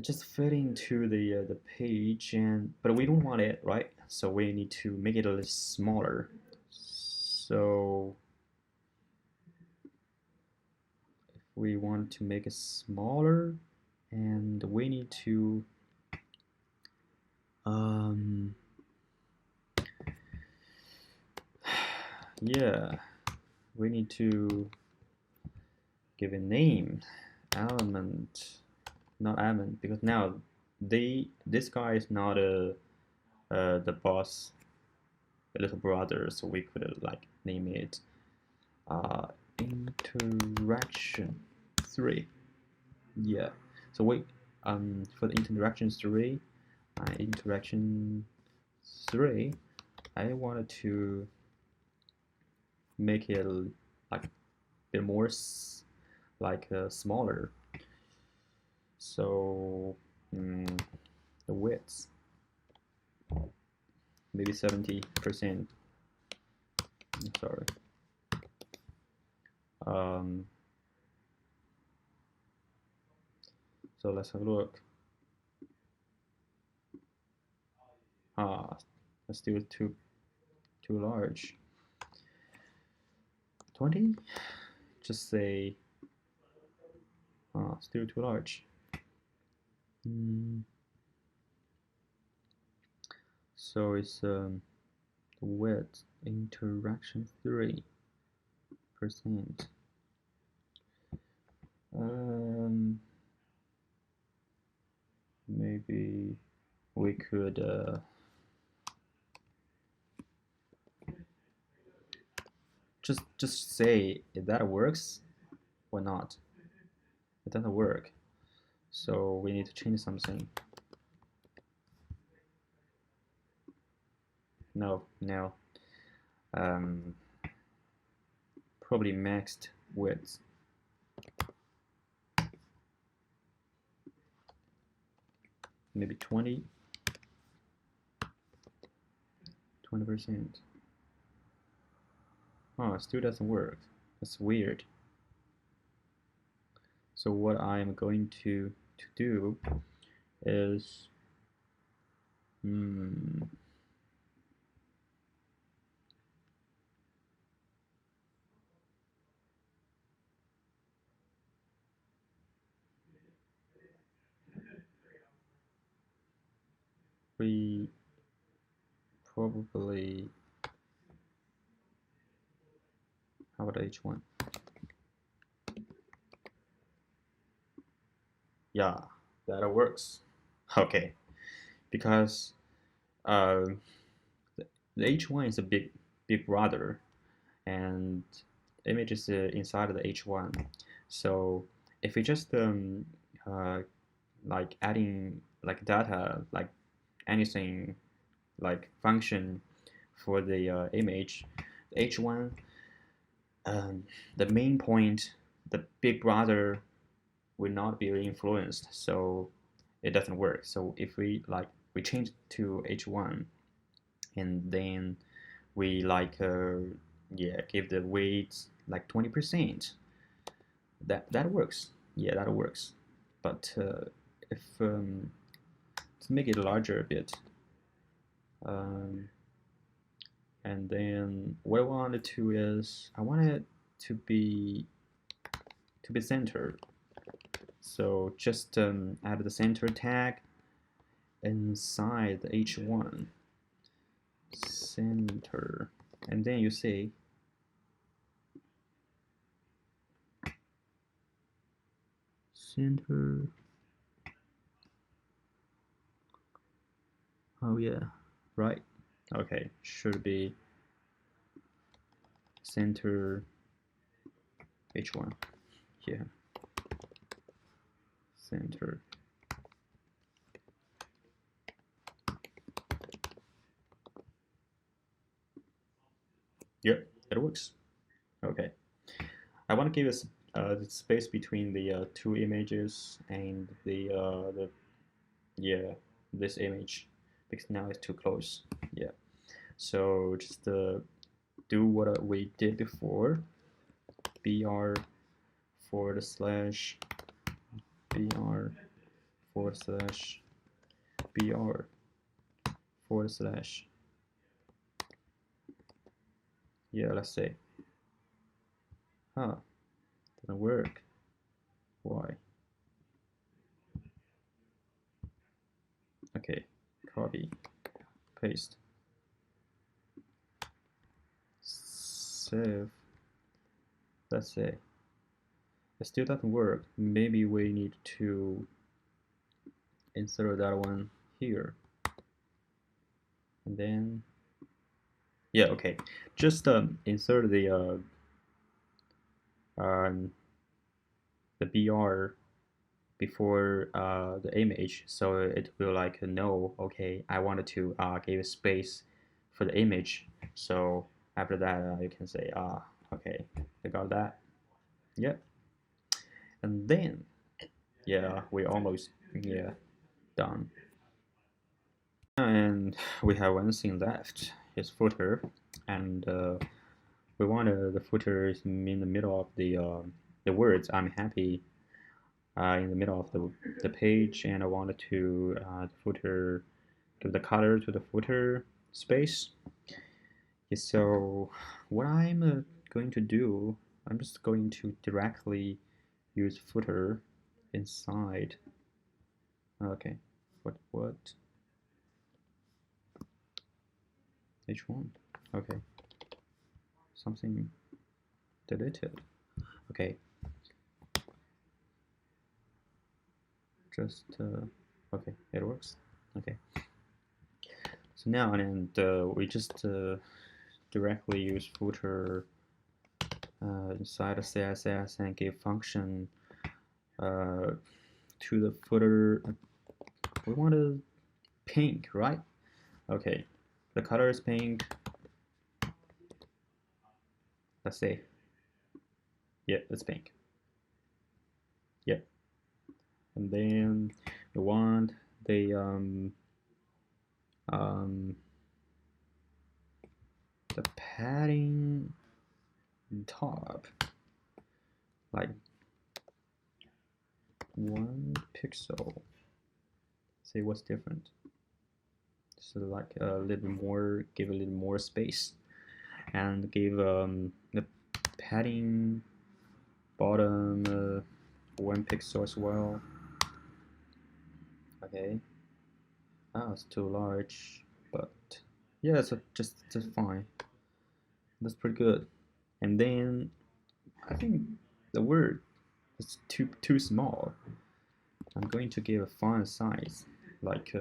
just fitting to the page, and but we don't want it, right? So we need to make it a little smaller. So if we want to make it smaller, and we need to yeah, we need to give a name, element, not element, because now this guy is not the boss little brother, so we could like name it interaction 3. Yeah, so we for the interaction 3, interaction 3, I wanted to make it like a bit more like smaller. So the width maybe 70%. Sorry. So let's have a look. That's still too large. 20? Just say still too large. So it's width interaction 3%. Maybe we could just say if that works or not. It doesn't work, so we need to change something. No, probably maxed width. Maybe 20%. Oh, it still doesn't work. That's weird. So what I'm going to do is we probably, how about H1? Yeah, that works. Okay, because the H1 is a big brother, and image is inside of the H1. So if we just like adding like data, like anything like function for the image, the H1, the main point, the big brother will not be influenced, so it doesn't work. So if we change to H1, and then we give the weight like 20%, that works. Yeah, that works. But if to make it larger a bit, and then what I wanted to is I want it to be centered. So just add the center tag inside the H1 center, and then you see center. Oh yeah, right. Okay, should be center H1 here. Center. Yep, it works. Okay. I want to give us the space between the two images and the this image, because now it's too close. Yeah. So just do what we did before. br forward slash br forward slash br forward slash. Yeah, let's say. Doesn't work. Why? Okay, copy, paste, save. Let's say it still doesn't work. Maybe we need to insert that one here, and then Yeah, okay. Just insert um, the BR before the image, so it will like know, okay, I wanted to give space for the image. So after that, you can say, okay, I got that. Yep. And then, yeah, we almost, yeah, done. And we have one thing left, is footer, and we want the footer is in the middle of the words. I'm happy in the middle of the page, and I wanted to the footer, give the color to the footer space. Okay, so what I'm going to do, I'm just going to directly use footer inside. Okay, what? Which one? Okay, something deleted. Okay, just okay, it works. Okay, so now and we just directly use footer inside of CSS and give function to the footer. We want a pink, right? Okay, the color is pink. Let's say, yeah, it's pink. Yeah, and then we want the um, the padding top, like 1 pixel. See what's different. So like a little more, give a little more space, and give the padding bottom 1 pixel as well. Okay. Ah, it's too large, but yeah, it's just fine. That's pretty good. And then I think the word is too small. I'm going to give a font size like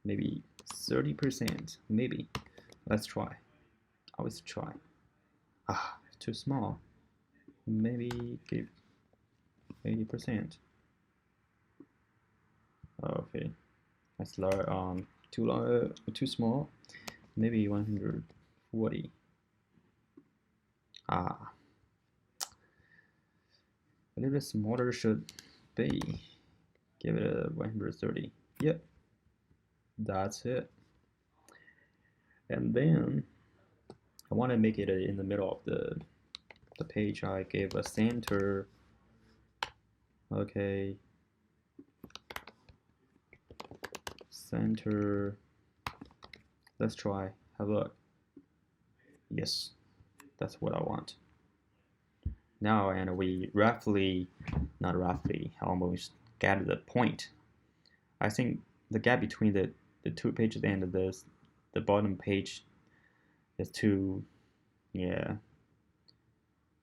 maybe 30%. Maybe. Let's try. Always try. Ah, too small. Maybe give 80%. Okay, that's large. Too small. Maybe 140. Ah, a little bit smaller should be. Give it a 130. Yep, that's it. And then I want to make it in the middle of the page. I gave a center. Okay, center. Let's try. Have a look. Yes, that's what I want. Now, and we roughly, not roughly, almost get the point. I think the gap between the two pages and the bottom page is too, yeah,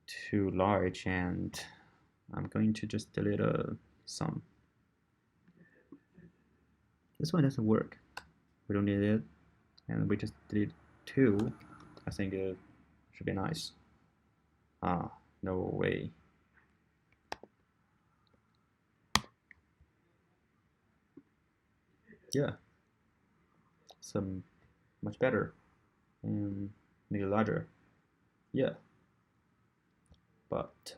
too large, and I'm going to just delete some. This one doesn't work. We don't need it, and we just delete 2. I think it should be nice. Ah, no way. Yeah, some much better, and make it larger. Yeah, but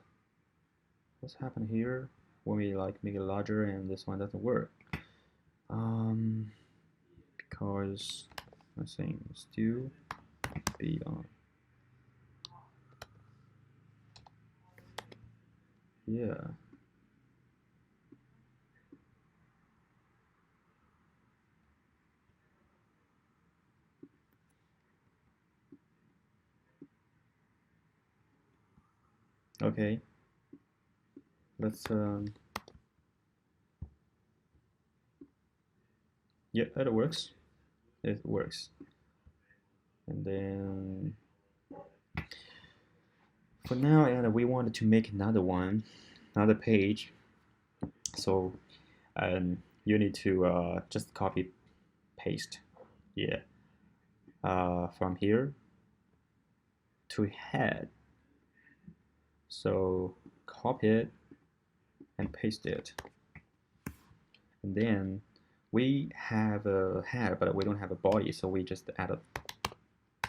what's happened here when we like make it larger and this one doesn't work? Because I think still be on. Yeah. Okay. Let's yeah, that works. It works. And then for now, and we wanted to make another one, another page. So you need to just copy paste. Yeah. From here. to head. So copy it and paste it. And then we have a head, but we don't have a body, so we just add a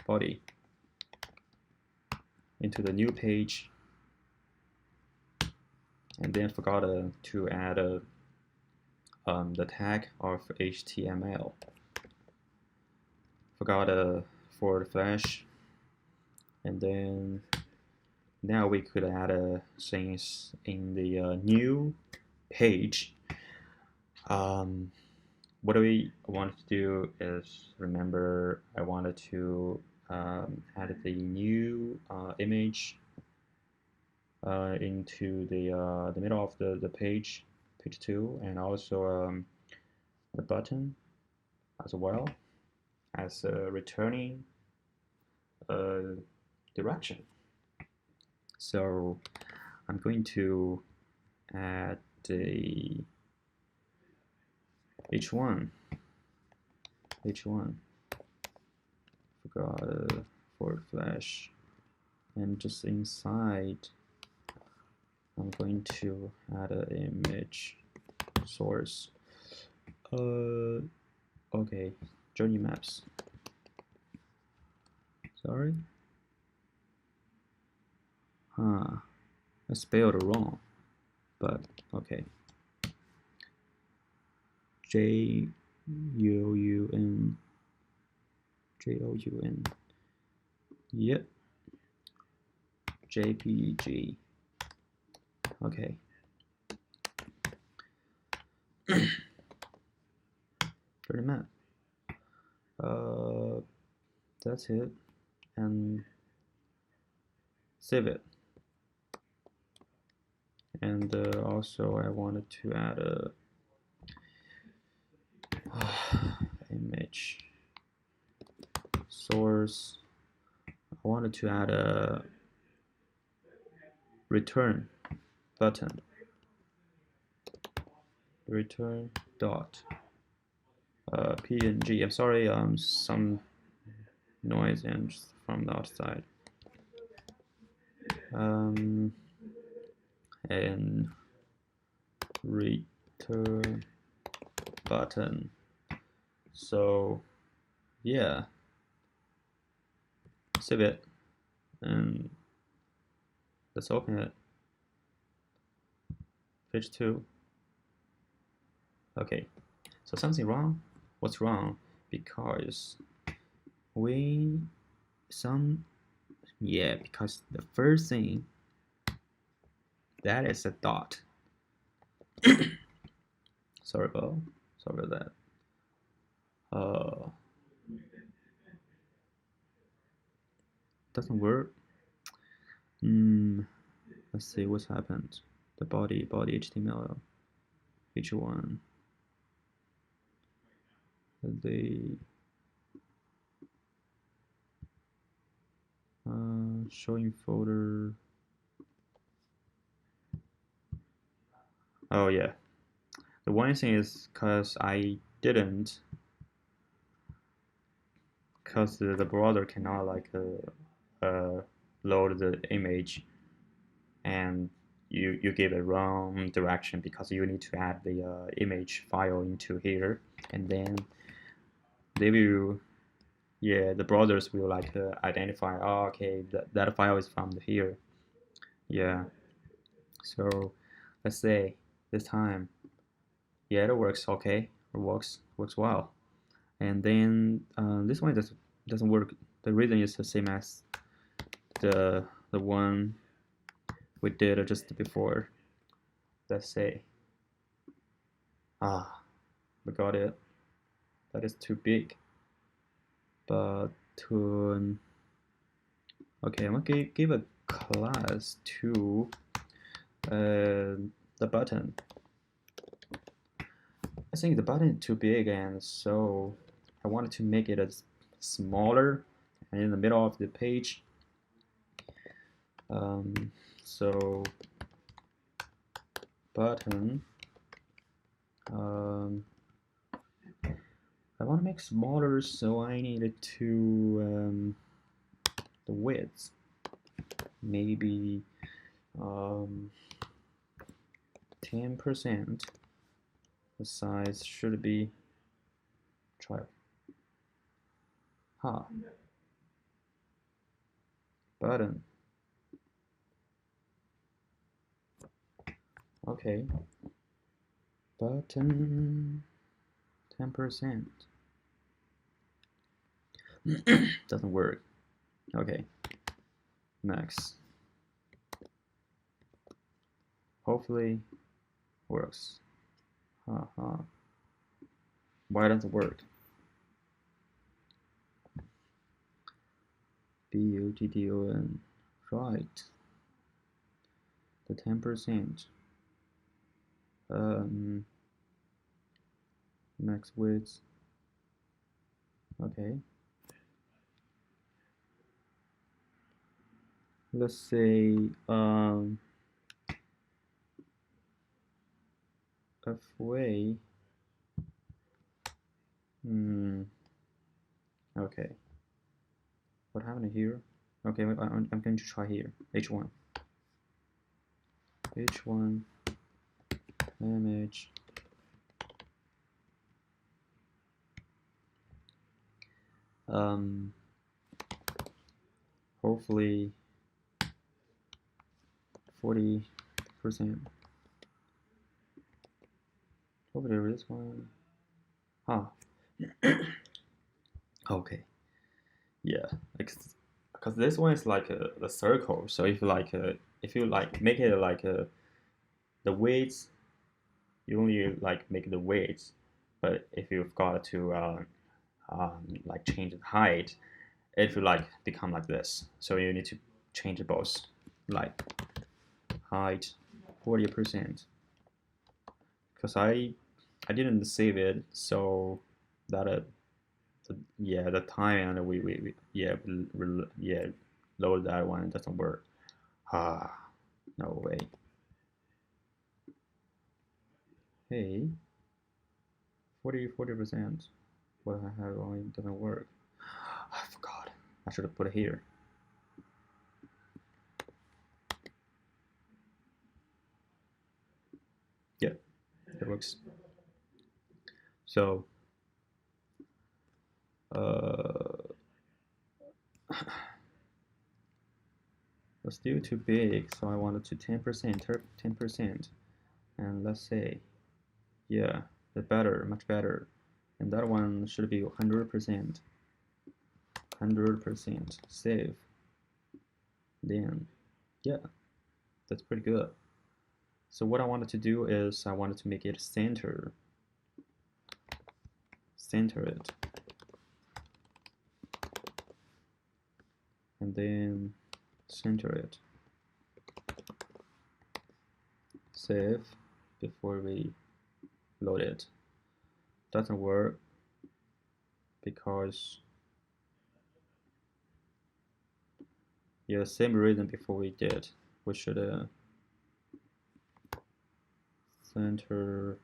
body into the new page. And then forgot to add the tag of HTML. Forgot forward slash. And then now we could add things in the new page. What we want to do is, remember, I wanted to add the new image into the middle of the page 2, and also the button as well as a returning direction. So I'm going to add the h1 forgot forward slash, and just inside I'm going to add an image source. Okay, journey maps. Sorry. I spelled wrong, but okay. Joun. Yep. JPG. Okay. Journey map. That's it, and save it. And also I wanted to add a image source. I wanted to add a return button. Return dot png. I'm sorry, some noise and from the outside. And return button. So yeah, save it and let's open it. Page 2. Okay, so something wrong. What's wrong? Because because the first thing, that is a dot. sorry about that. Doesn't work. Let's see what's happened. The body HTML h1. The showing folder. Oh yeah. The one thing is because I didn't, because the browser cannot like load the image, and you give a wrong direction because you need to add the image file into here, and then they will, the browsers will like identify, oh, okay, that file is from here. Yeah, so let's say this time, yeah, it works okay, it works well. And then this one doesn't work. The reason is the same as the one we did just before. Let's say, we got it. That is too big. But okay, I'm gonna give a class to the button. I think the button is too big, and so I wanted to make it as smaller and in the middle of the page. So button, I want to make smaller, so I needed to the width. maybe 10%. The size should be 12. Button. Okay. Button 10%. Doesn't work. Okay. Max. Hopefully works. Why doesn't it work? BUTTON. Right. The 10%. Max width. Okay. Let's say FWay. Okay. What happened here? Okay, I'm going to try here. H1. H1 image. Hopefully 40%. Hopefully there is one. Okay. Yeah, because this one is like a circle. So if you make it like the weights, you only like make the weights. But if you've got to like change the height, it will like become like this. So you need to change both, like height 40%. Because I didn't save it, so that the time and we load that one, it doesn't work. No way. Hey, 40%. What I have only doesn't work. I forgot. I should have put it here. Yeah, it works. So it's still too big, so I wanted to 10%, and let's say, yeah, the better, much better, and that one should be 100%. 100% save. Then, yeah, that's pretty good. So what I wanted to do is I wanted to make it center it, and then center it. Save before we load it. Doesn't work because yeah, the same reason before we did. We should center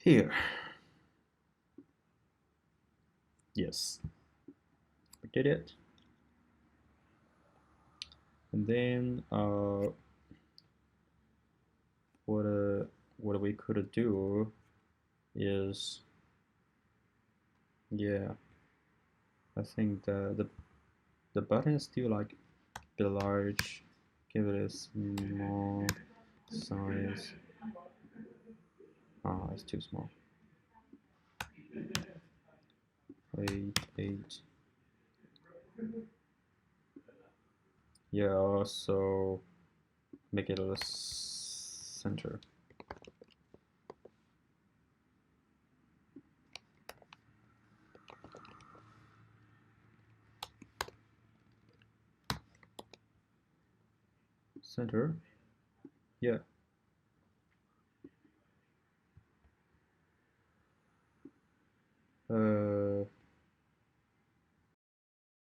here. Yes, we did it. And then what we could do is, yeah, I think the button is still like a bit large. Give it a small size. It's too small. 8. Yeah, also make it a center. Center. Yeah,